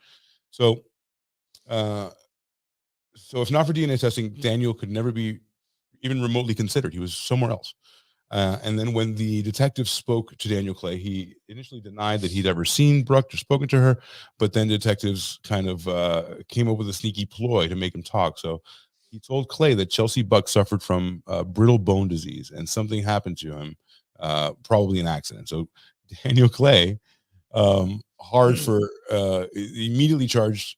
So if not for DNA testing, Daniel could never be even remotely considered. He was somewhere else. And then when the detective spoke to Daniel Clay, he initially denied that he'd ever seen Brooke or spoken to her, but then detectives kind of came up with a sneaky ploy to make him talk. So he told Clay that Chelsea Buck suffered from brittle bone disease and something happened to him, probably an accident. So Daniel Clay, immediately changed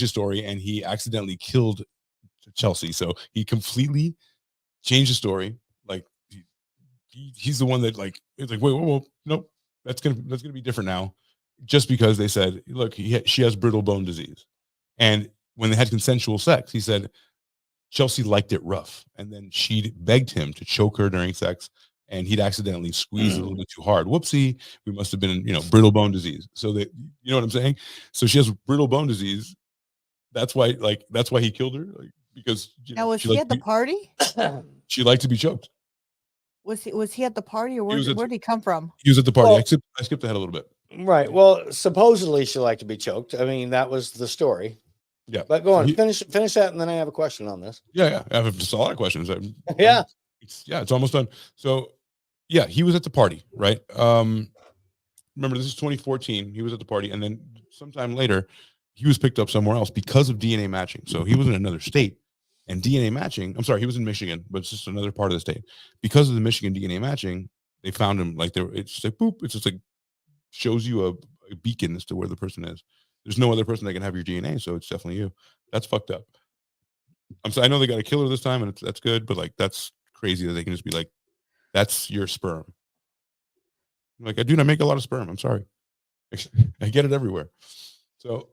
his story, and he accidentally killed Chelsea. So he completely changed the story. Like he's the one that it's like, wait, whoa, nope, that's gonna be different now, just because they said, look, she has brittle bone disease, and when they had consensual sex, he said Chelsea liked it rough, and then she begged him to choke her during sex, and he'd accidentally squeezed a little bit too hard. Whoopsie, we must have been, brittle bone disease. So that, you know what I'm saying? So she has brittle bone disease. That's why he killed her, because Now was he at the party? She liked to be choked. Was he at the party, or where did he come from? He was at the party. Well, I skipped ahead a little bit. Right. Well, supposedly she liked to be choked. I mean, that was the story. Yeah. But go on, finish that, and then I have a question on this. Yeah. I have just a lot of questions. Yeah. It's almost done. So, yeah, he was at the party, right? Remember, this is 2014. He was at the party, and then sometime later, he was picked up somewhere else because of DNA matching. So he was in another state, and DNA matching. I'm sorry, he was in Michigan, but it's just another part of the state. Because of the Michigan DNA matching, they found him. It's just like boop. It's just like shows you a beacon as to where the person is. There's no other person that can have your DNA, so it's definitely you. That's fucked up. I know they got a killer this time, and that's good, but that's crazy that they can just be like, that's your sperm. Like, I make a lot of sperm. I'm sorry. I get it everywhere. So,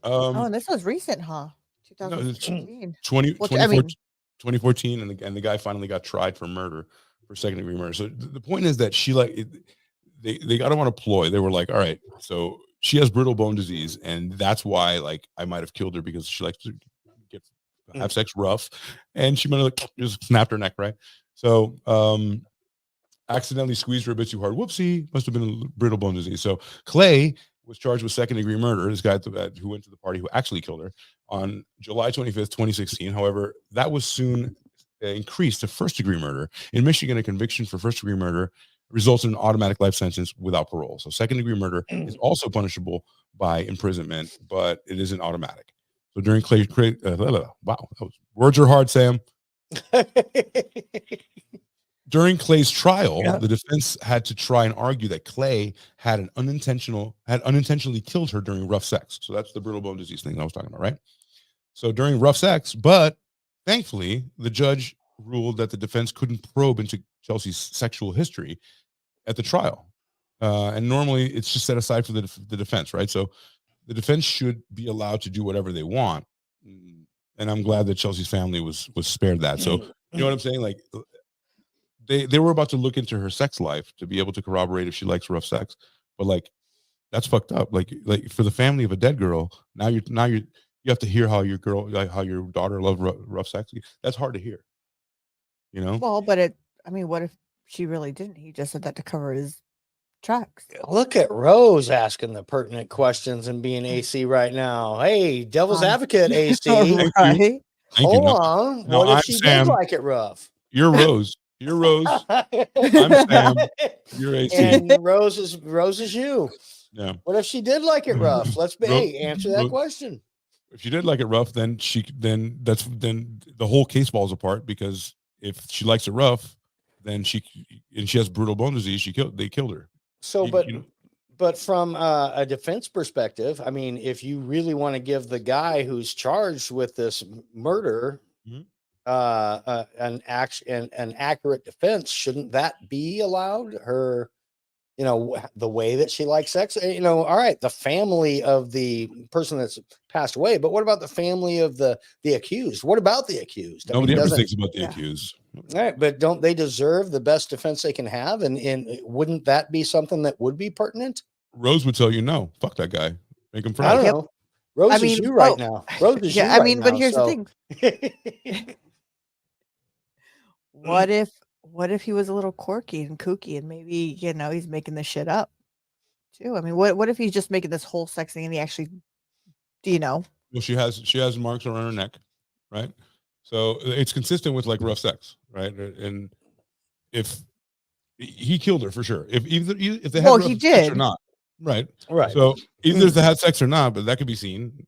Oh, and this was recent, huh? 2014. 2014, and the guy finally got tried for murder, for second-degree murder. So the point is that they got him on a ploy. They were like, all right, so she has brittle bone disease, and that's why I might have killed her, because she likes to have sex rough, and she might have just snapped her neck, right? So accidentally squeezed her a bit too hard. Whoopsie, must have been a brittle bone disease. So Clay was charged with second-degree murder, this guy who went to the party who actually killed her, on July 25th, 2016. However, that was soon increased to first-degree murder. In Michigan, a conviction for first-degree murder results in an automatic life sentence without parole. So second-degree murder is also punishable by imprisonment, but it isn't automatic. So during wow, words are hard, Sam. During Clay's trial, the defense had to try and argue that Clay had unintentionally killed her during rough sex. So that's the brittle bone disease thing I was talking about, right? So during rough sex, but thankfully, the judge ruled that the defense couldn't probe into Chelsea's sexual history at the trial. And normally it's just set aside for the defense, right? So the defense should be allowed to do whatever they want and I'm glad that Chelsea's family was spared that. So you know what I'm saying? Like they were about to look into her sex life to be able to corroborate if she likes rough sex, but like that's fucked up. Like for the family of a dead girl, now you have to hear how your girl, like how your daughter loved rough sex. That's hard to hear. You know? Well, but what if she really didn't? He just said that to cover his tracks. Look at Rose asking the pertinent questions and being AC right now. Hey, devil's advocate, AC. Thank Right? you. Hold on. No, What if I'm she Sam. did like it rough? You're Rose. You're Rose. I'm Sam. You're AC. And Rose is you. Yeah. What if she did like it rough? Let's answer that question. If she did like it rough, then the whole case falls apart, because if she likes it rough, then she has brutal bone disease. They killed her. So, but from a defense perspective, I mean, if you really want to give the guy who's charged with this murder an accurate defense, shouldn't that be allowed? Her, the way that she likes sex, all right, the family of the person that's passed away, but what about the family of the accused? What about the accused? Nobody ever thinks about the accused. All right, but don't they deserve the best defense they can have? And wouldn't that be something that would be pertinent? Rose would tell you, no, fuck that guy. Make him friends. I don't know. Rose is you right now. Rose is you right now. But here's the thing. What if he was a little quirky and kooky, and maybe, he's making this shit up too? I mean, what if he's just making this whole sex thing and he actually, Well, she has marks around her neck, right? So it's consistent with like rough sex, right? And if he killed her for sure, if they had rough sex or not, right? So either if they had sex or not, but that could be seen.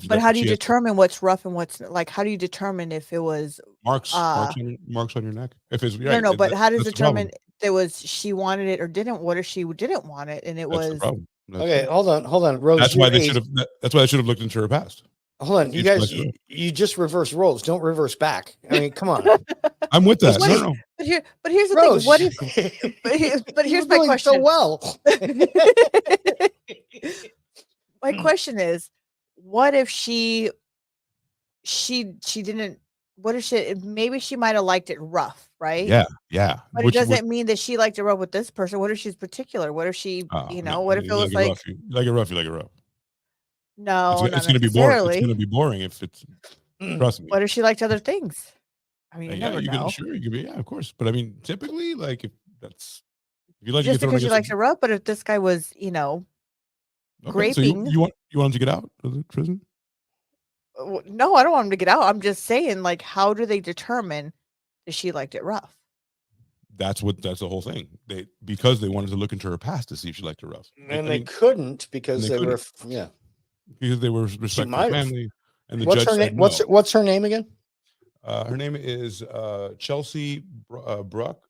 But how do you determine what's rough and what's like? How do you determine if it was marks on your neck? If it's right, no, but how does determine it was she wanted it or didn't? What if she didn't want it and it was the problem? Okay, hold on, Rose. That's why they should have looked into her past. Hold on, you guys, you just reverse roles. Don't reverse back. I mean, come on. I'm with that. No. But here's the thing. What if? But here's my question. So well. My question is, what if she didn't? What if maybe she might have liked it rough, right? Yeah. But it doesn't mean that she liked it rough with this person. What if she's particular? What if she, what if it was like you like it rough, you like it rough. No, it's going to be boring. It's going to be boring if it's. Trust me. What if she liked other things? I mean, you never know. You could be, of course. But I mean, typically, like if you like just because she likes it rough, but if this guy was, graping, so you want him to get out of the prison? No, I don't want him to get out. I'm just saying, like, how do they determine that she liked it rough? That's the whole thing. Because they wanted to look into her past to see if she liked it rough, and they couldn't because they were because they were respectful family. And the what's judge her name? No. What's her name again? Her name is Chelsea Bruck.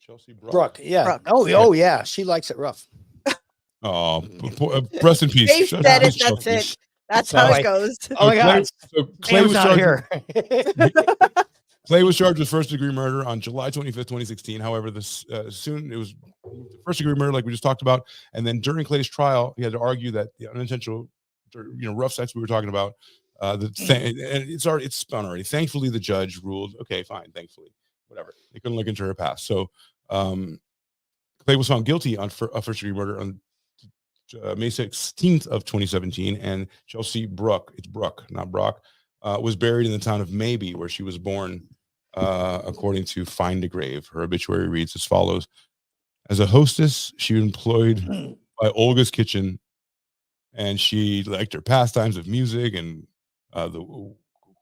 Chelsea Bruck. Bruck, yeah. Bruck. Oh, yeah. She likes it rough. Oh, rest in peace. Dave said it. That's it. That's how it goes. Oh my God. Clay was out here. Clay was charged with first-degree murder on July 25th, 2016. However, it was first-degree murder, like we just talked about. And then during Clay's trial, he had to argue that the unintentional, rough sex we were talking about, and it's spun already. Thankfully, the judge ruled, okay, fine. Thankfully, whatever. They couldn't look into her past. So Clay was found guilty on first-degree murder on May 16th of 2017, and Chelsea Bruck, it's Bruck, not Brock, was buried in the town of Maybe, where she was born, according to Find a Grave. Her obituary reads as follows: as a hostess, she was employed by Olga's Kitchen, and she liked her pastimes of music and the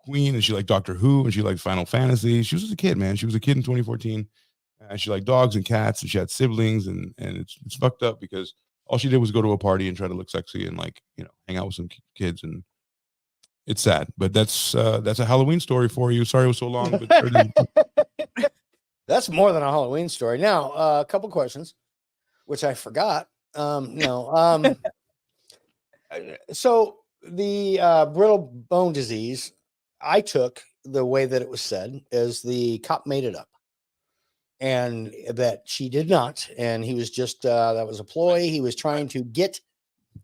Queen, and she liked Doctor Who, and she liked Final Fantasy. She was a kid, man. She was a kid in 2014, and she liked dogs and cats, and she had siblings, and it's fucked up because all she did was go to a party and try to look sexy and hang out with some kids, and it's sad. But that's a Halloween story for you. Sorry it was so long, but that's more than a Halloween story. Now, a couple questions, which I forgot. So the brittle bone disease, I took the way that it was said as the cop made it up, and that she did not. And he was just, that was a ploy. He was trying to get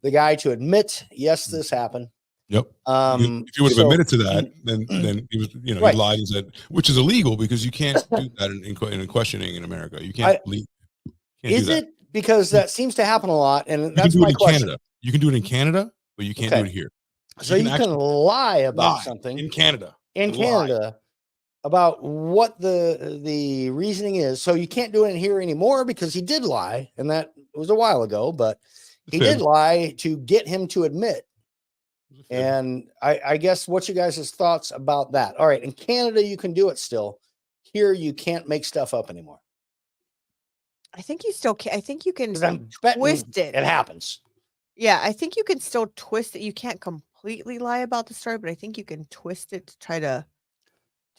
the guy to admit, yes, this happened. Yep. Um, If he would have so- admitted to that, then he was, you know, Right. he lied and said, which is illegal because you can't do that in questioning in America. You can't leave. Can't Is do that. it because that seems to happen a lot? And You can that's do my it in question. Canada. You can do it in Canada, but you can't do Okay. it here. So you can actually lie about lie something in Canada. in You can lie. Canada about what the reasoning is. So you can't do it here anymore because he did lie, and that was a while ago, but he did lie to get him to admit. And I guess what's you guys' thoughts about that? All right, in Canada you can do it still. Here you can't make stuff up anymore. I think you still can. I think you can 'Cause I'm betting twist it. It happens. Yeah, I think you can still twist it. You can't completely lie about the story, but I think you can twist it to try to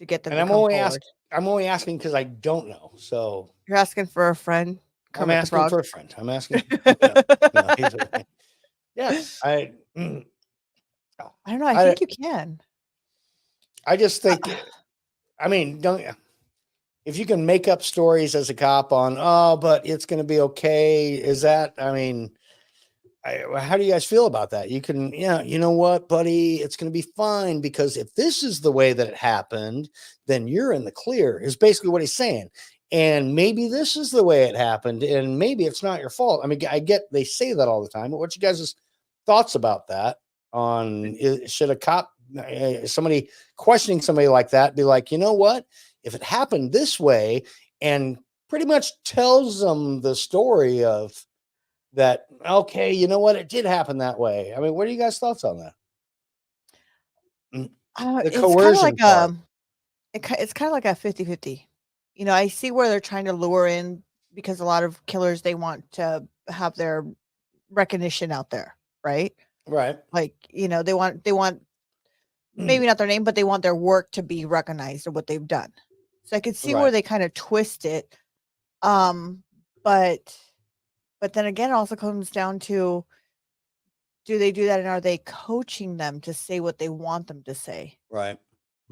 get them And to I'm come only forward. asking because I don't know. So You're asking for a friend. I'm Kermit the asking Frog. for a friend. I'm asking. Yeah, I don't know. I think you can. I just think, I mean, if you can make up stories as a cop on, oh, but it's going to be okay. Is that, I mean, how do you guys feel about that? You can, yeah, you know what, buddy, it's going to be fine because if this is the way that it happened, then you're in the clear, is basically what he's saying. And maybe this is the way it happened, and maybe it's not your fault. I mean, I get they say that all the time, but what's you guys' thoughts about that? Should a cop, somebody questioning somebody like that, be like, you know what? If it happened this way, and pretty much tells them the story of that, okay, you know what? It did happen that way. I mean, what are you guys' thoughts on that? The It's kind of coercion like part. it's kind of like a 50-50. You know, I see where they're trying to lure in because a lot of killers, they want to have their recognition out there, right? Right. Like, you know, they want maybe not their name, but they want their work to be recognized or what they've done. So I could see where Right. they kind of twist it. But then again, it also comes down to, do they do that, and are they coaching them to say what they want them to say? Right.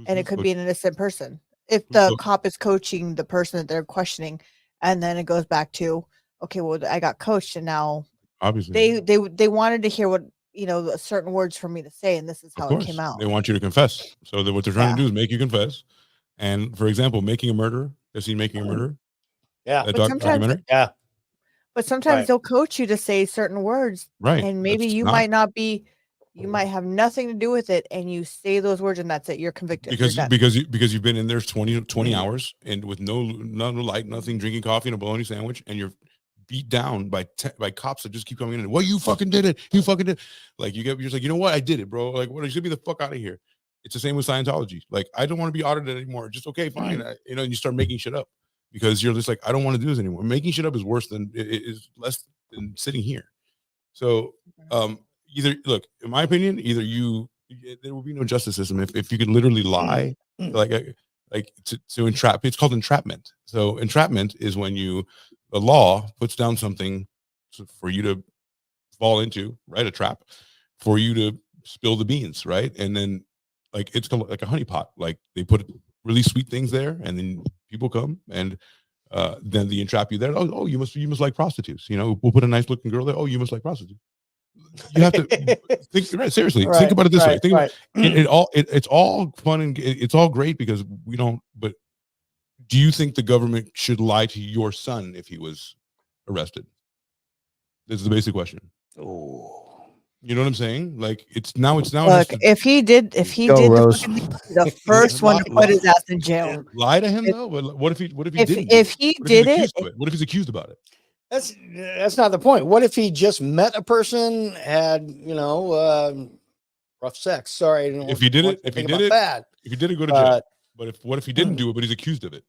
And it could be an innocent person. If the cop is coaching the person that they're questioning, and then it goes back to, okay, well, I got coached, and now Obviously they wanted to hear what, you know, certain words for me to say, and this is how it came out. they want you to confess. So that what they're trying to do is make you confess. And for example, making a murder. Have you seen Making a Murder? Yeah. But sometimes, Yeah. but sometimes Right. they'll coach you to say certain words, Right. and maybe That's you not- might not be, you might have nothing to do with it, and you say those words, and that's it. You're convicted. You're done. because you've been in there 20 hours and with no light, nothing, drinking coffee and a bologna sandwich, and you're beat down by cops that just keep coming in and, well, you fucking did it. You fucking did. Like you're just like, you know what? I did it, bro. Like, what? You should be the fuck out of here. It's the same with Scientology. Like, I don't want to be audited anymore. Just okay, fine. You know, and you start making shit up because you're just like, I don't want to do this anymore. Making shit up is worse than is less than sitting here. So, either look, in my opinion, there will be no justice system if you could literally lie, like to entrap. It's called entrapment. So entrapment is when the law puts down something for you to fall into, right? A trap for you to spill the beans, right? And then like it's like a honeypot. Like they put really sweet things there, and then people come and then they entrap you there. Oh, you must like prostitutes. You know, we'll put a nice looking girl there. Oh, you must like prostitutes. You have to think seriously. Right, think about it this way. right. It's all fun and it's all great because we don't. But do you think the government should lie to your son if he was arrested? This is the basic question. Oh, you know what I'm saying? Like it's now. Look, if he did the first one to put his ass in jail. Lie to him though. But what if he didn't? If he did it, what if he's accused about it? That's not the point. What if he just met a person, had rough sex? Sorry, if he did it, go to jail. But what if he didn't do it, but he's accused of it?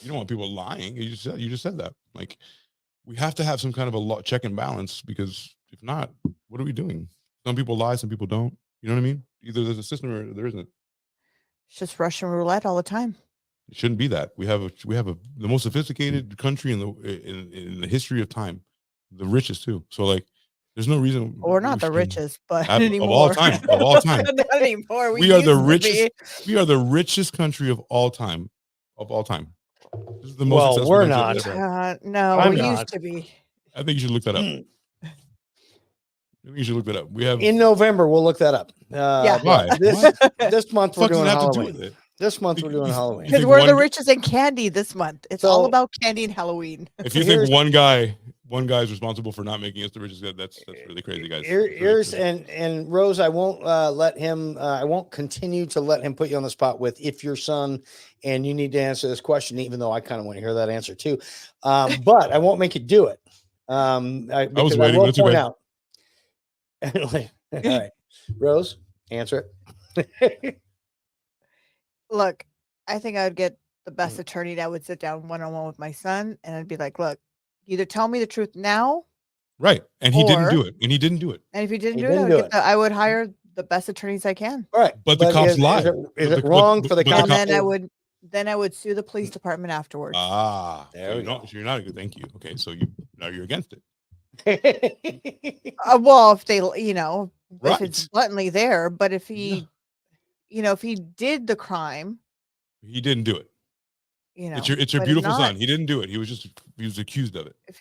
You don't want people lying. You just said that. Like we have to have some kind of a check and balance because if not, what are we doing? Some people lie, some people don't. You know what I mean? Either there's a system or there isn't. It's just Russian roulette all the time. It shouldn't be that. We have the most sophisticated country in the history of time, the richest too. So like, there's no reason. We're not the richest, but of all time. Not anymore. We are the richest. We are the richest country of all time. This is the most successful we're country not. No, we used to be. I think you should look that up. You should look that up. We have in November. We'll look that up. Yeah. Why? This month we're What does doing it have to do Halloween. with it? This month we're doing You Halloween. Because think we're the one- richest in candy this month. It's all So- about candy and Halloween. If you think one guy is responsible for not making us the richest, that's really crazy, guys. Here's and Rose, I won't let him. I won't continue to let him put you on the spot with if your son and you need to answer this question, even though I kind of want to hear that answer too. But I won't make you do it. Because waiting. I will Not too point bad. out. All right, Rose, answer it. Look, I think I would get the best attorney that would sit down one-on-one with my son, and I'd be like, look, either tell me the truth now, Right. And he didn't Or- do it. And he didn't do it. and if you didn't He do it, didn't do I would hire the best attorneys I can. All right, But the cops is lied. Is But it the- wrong but- for the but the cops? And cop- then I would sue the police department afterwards. There we go. So you're not a good. Thank you. Okay. So now you're against it. Well, if they, if Right. it's blatantly there, but if he, if he did the crime, He didn't do it. It's your but beautiful not- son. He didn't do it. He was accused of it. If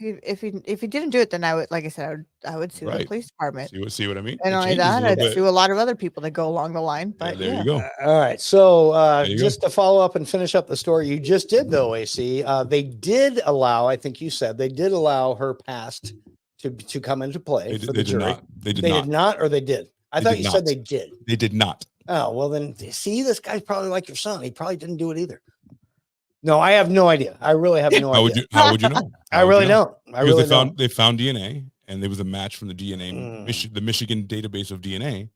he didn't do it, then I would, like I said, I would sue the Right. police department. See what I mean? And It only changes a that, little I'd bit. sue a lot of other people that go along the line. But There yeah. you go. All right. So There you just to follow up and finish up the story you just did, though, AC, they did allow, I think you said, they did allow her past to come into play for the They did jury. not. They did They not. did not, or they did? I They thought did you not. said they did. They did not. Oh, well, then see, this guy's probably like your son. He probably didn't do it either. No, I have no idea. I really have no How would idea. you? How would you know? I How would really you know? don't. I Because really they found don't. they found DNA, and there was a match from the DNA, Mm. the Michigan database of DNA.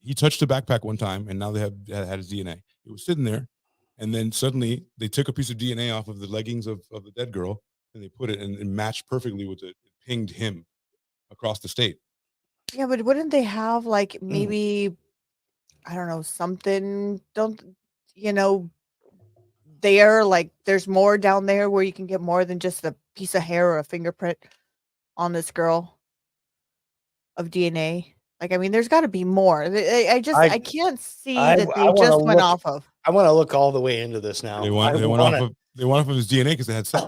He touched the backpack one time, and now they had his DNA. It was sitting there, and then suddenly they took a piece of DNA off of the leggings of the dead girl, and they put it and it matched perfectly with it. It pinged him across the state. Yeah, but wouldn't they have like Mm. maybe, I don't know, something, there, like there's more down there where you can get more than just a piece of hair or a fingerprint on this girl of DNA? Like, I mean, there's got to be more. I can't see I- that I they wanna just went look- off of. I want to look all the way into this now. They went off of his DNA because they had sex.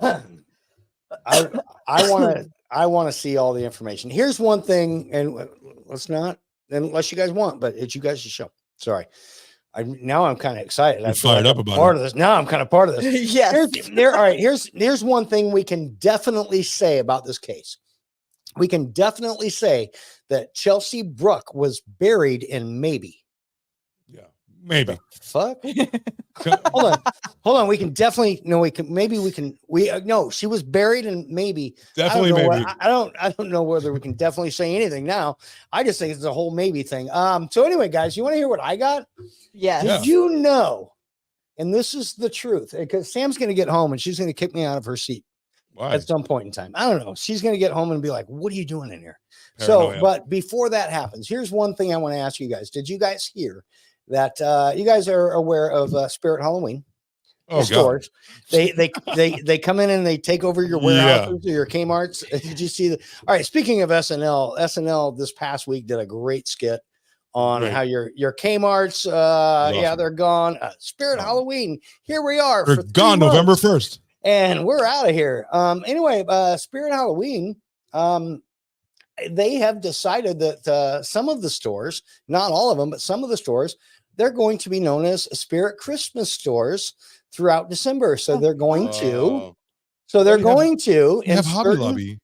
I want to see all the information. Here's one thing, and let's not, unless you guys want, but it's you guys' show. Sorry. Now I'm kind of excited. You're I feel fired like up I'm about part it. of this. Now I'm kind of part of this. Yes. All right. Here's one thing we can definitely say about this case. We can definitely say that Chelsea Brooke was buried in maybe. Yeah, maybe. Fuck. Hold on. We can definitely no. She was buried in maybe. Definitely I don't know maybe. I don't know whether we can definitely say anything now. I just think it's a whole maybe thing. So anyway, guys, you want to hear what I got? Yes. Yeah. Did you know? And this is the truth, because Sam's going to get home and she's going to kick me out of her seat Why? at some point in time. I don't know. She's going to get home and be like, "What are you doing in here?" Paranoia. So, but before that happens, here's one thing I want to ask you guys. Did you guys hear that you guys are aware of Spirit Halloween? Oh, God. Stores. They come in and they take over your warehouses or your Kmart's. Did you see that? All right. Speaking of SNL this past week did a great skit on Right. how your Kmart's, Awesome. they're gone. Spirit Gone. Halloween. Here we are. They're for 3 gone November months, 1st. and we're out of here. Anyway, Spirit Halloween. They have decided that some of the stores, not all of them, but some of the stores, they're going to be known as Spirit Christmas stores throughout December. So they're going to, You have Hobby Lobby.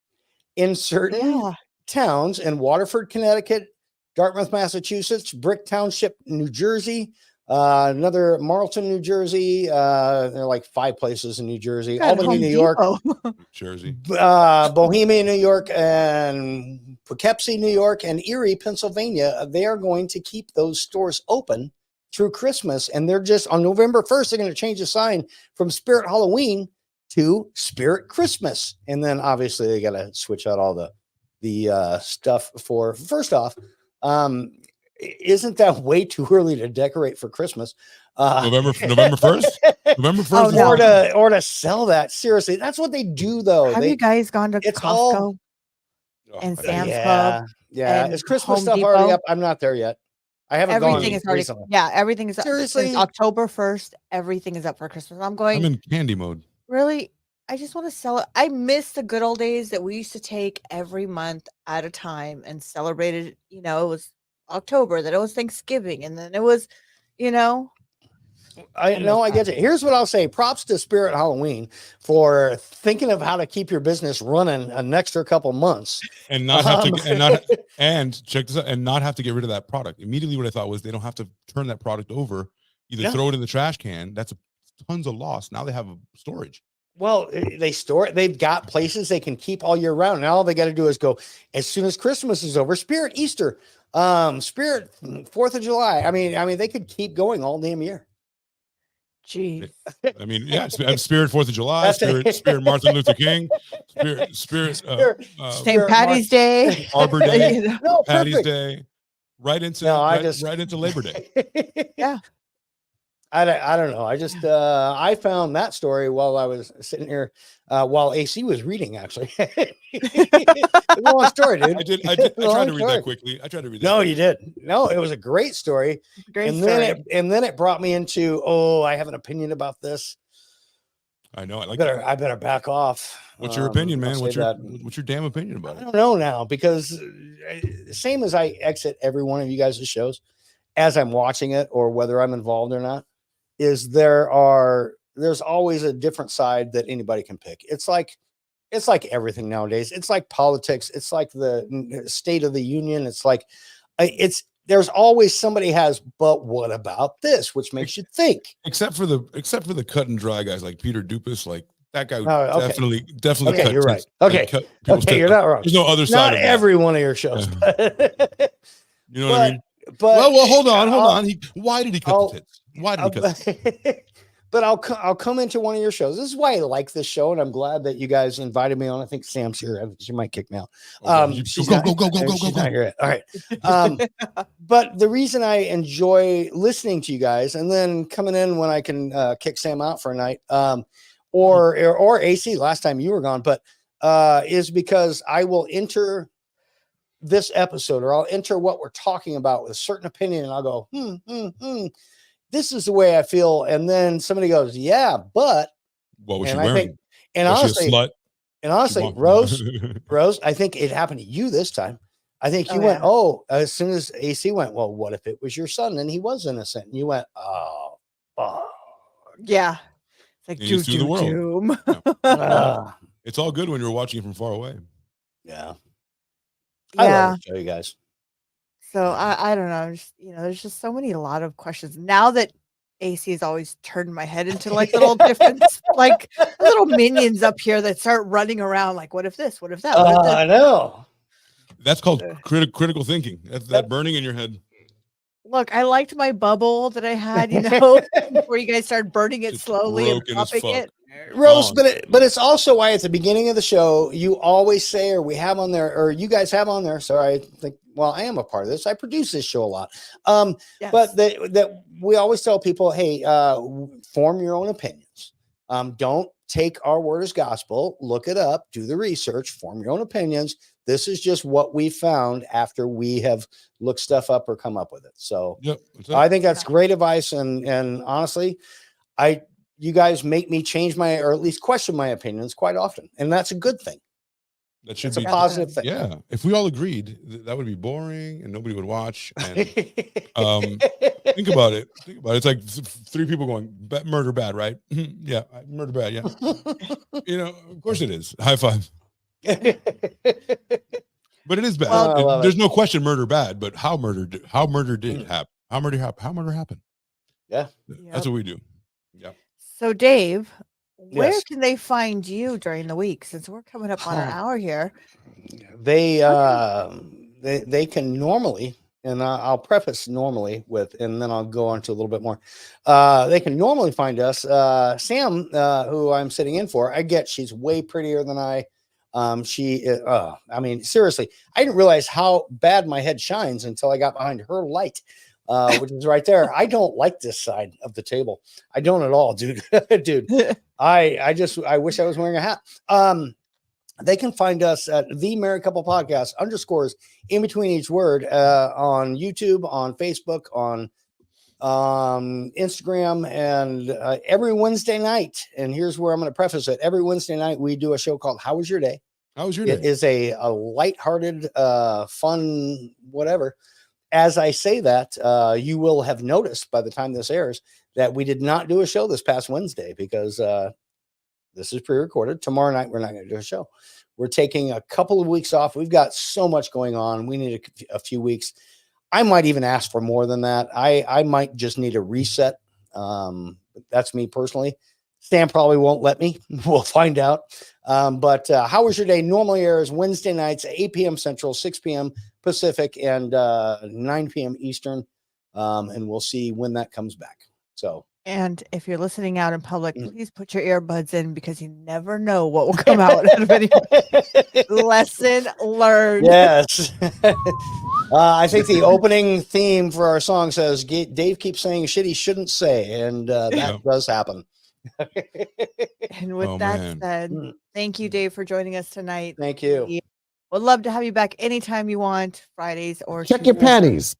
in certain Yeah. towns in Waterford, Connecticut, Dartmouth, Massachusetts, Brick Township, New Jersey, another Marlton, New Jersey. There are like 5 places in New Jersey, Got Albany, Home New York, Depot. Jersey. Bohemia, New York, and Poughkeepsie, New York, and Erie, Pennsylvania. They are going to keep those stores open through Christmas. And they're just on November 1st, they're going to change the sign from Spirit Halloween to Spirit Christmas. And then obviously they got to switch out all the stuff for, first off, isn't that way too early to decorate for Christmas? November 1st? November 1st? Oh, is no. fine. or to sell that. Seriously, that's what they do though. Have you guys gone to it's Costco all- Oh, and I- Sam's yeah, Club? yeah. and Is Christmas Home stuff already Depot? up? I'm not there yet. I haven't Everything gone is already, recently. yeah, everything is Seriously? since October 1st. Everything is up for Christmas. I'm going, I'm in candy mode. really? I just want to sell it. I miss the good old days that we used to take every month at a time and celebrated. You know, it was October, then it was Thanksgiving, and then it was, you know, I miss know, I that. get you. Here's what I'll say. Props to Spirit Halloween for thinking of how to keep your business running an extra couple months. And not have to and check this out, and not have to get rid of that product. Immediately what I thought was they don't have to turn that product over, either throw it in the trash can. That's tons of loss. Now they have storage. Well, they store it. They've got places they can keep all year round. Now all they got to do is go as soon as Christmas is over. Spirit Easter, Spirit 4th of July. I mean, they could keep going all damn year. Jeez. I mean, yeah, Spirit 4th of July, Spirit Martin Luther King, Spirit St. Patty's Day, Arbor Day, You know? No, Patty's perfect. Day, right into right into Labor Day. Yeah. I don't know. I just I found that story while I was sitting here while AC was reading. Actually, it's a long story, dude. I tried to read that quickly. I tried to read that. No, you did. No, it was a great story. Great story. Then it brought me into, I have an opinion about this. I know. I better back off. What's your opinion, man? What's your damn opinion about I it? don't know now, because same as I exit every one of you guys' shows, as I'm watching it or whether I'm involved or not, is there's always a different side that anybody can pick. It's like everything nowadays. It's like politics. It's like the State of the Union. It's like there's always somebody has, but what about this? Which makes you think. Except for the cut and dry guys like Peter Dupas, like that guy definitely Okay, cut you're right. tits, Okay. Okay, you're not wrong. There's no other side Not of every one of your shows. You know what I mean? But well, hold on. Why did he cut the tits? Why did he cut the tits? But I'll come into one of your shows. This is why I like this show, and I'm glad that you guys invited me on. I think Sam's here. She might kick me out. She's go. not here. All right. But the reason I enjoy listening to you guys and then coming in when I can kick Sam out for a night, or AC last time you were gone, but is because I will enter this episode, or I'll enter what we're talking about with a certain opinion, and I'll go, this is the way I feel. And then somebody goes, yeah, but what was she wearing? Honestly, Rose, I think it happened to you this time. I think you went, as soon as AC went, well, what if it was your son and he was innocent? And you went, oh, yeah. It's like doom. Yeah. It's all good when you're watching it from far away. Yeah. I love to show you guys. So I don't know. Just, there's just a lot of questions now that AC has always turned my head into like little different, like little minions up here that start running around. Like, what if this? What if that? What if this? I know. That's called critical thinking. That's that burning in your head. Look, I liked my bubble that I had, before you guys started burning it slowly and popping it. Rose, but it's also why at the beginning of the show you always say, or we have on there, or you guys have on there. So I think, well, I am a part of this. I produce this show a lot, but that we always tell people, hey, form your own opinions. Don't take our word as gospel. Look it up. Do the research. Form your own opinions. This is just what we found after we have looked stuff up or come up with it. So I think that's great advice, and honestly, you guys make me change or at least question my opinions quite often. And that's a good thing. That should be a positive thing. Yeah. If we all agreed, that would be boring and nobody would watch. And think about it. It's like three people going, murder bad, right? Yeah. Murder bad. Yeah. Of course it is. High five. But it is bad. There's no question murder bad, but how murder did happen? How murder happened? Yeah. That's what we do. Yeah. So Dave, where can they find you during the week, since we're coming up on an hour here? They can normally, and I'll preface normally with, and then I'll go on to a little bit more. They can normally find us. Sam, who I'm sitting in for, I get she's way prettier than I. I mean, seriously, I didn't realize how bad my head shines until I got behind her light. Which is right there. I don't like this side of the table. I don't at all, dude. I wish I was wearing a hat. They can find us at the Married Couple Podcast _ in between each word on YouTube, on Facebook, on Instagram, and every Wednesday night. And here's where I'm going to preface it. Every Wednesday night, we do a show called How Was Your Day? How was your day? It is a lighthearted, fun, whatever. As I say that, you will have noticed by the time this airs that we did not do a show this past Wednesday because this is pre-recorded. Tomorrow night, we're not going to do a show. We're taking a couple of weeks off. We've got so much going on. We need a few weeks. I might even ask for more than that. I might just need a reset. That's me personally. Stan probably won't let me. We'll find out. But How Was Your Day normally airs Wednesday nights at 8 p.m. Central, 6 p.m. Pacific, and 9 p.m. Eastern. And we'll see when that comes back. So. And if you're listening out in public, please put your earbuds in because you never know what will come out of it. Lesson learned. Yes. I think the opening theme for our song says Dave keeps saying shit he shouldn't say, and that does happen. And with that said, thank you, Dave, for joining us tonight. Thank you. We would love to have you back anytime you want, Fridays or check your panties.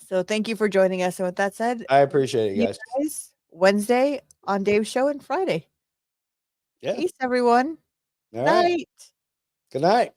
So thank you for joining us. And with that said, I appreciate it, guys. Wednesday on Dave's show and Friday. Yeah. Peace, everyone. All right. Night. Good night.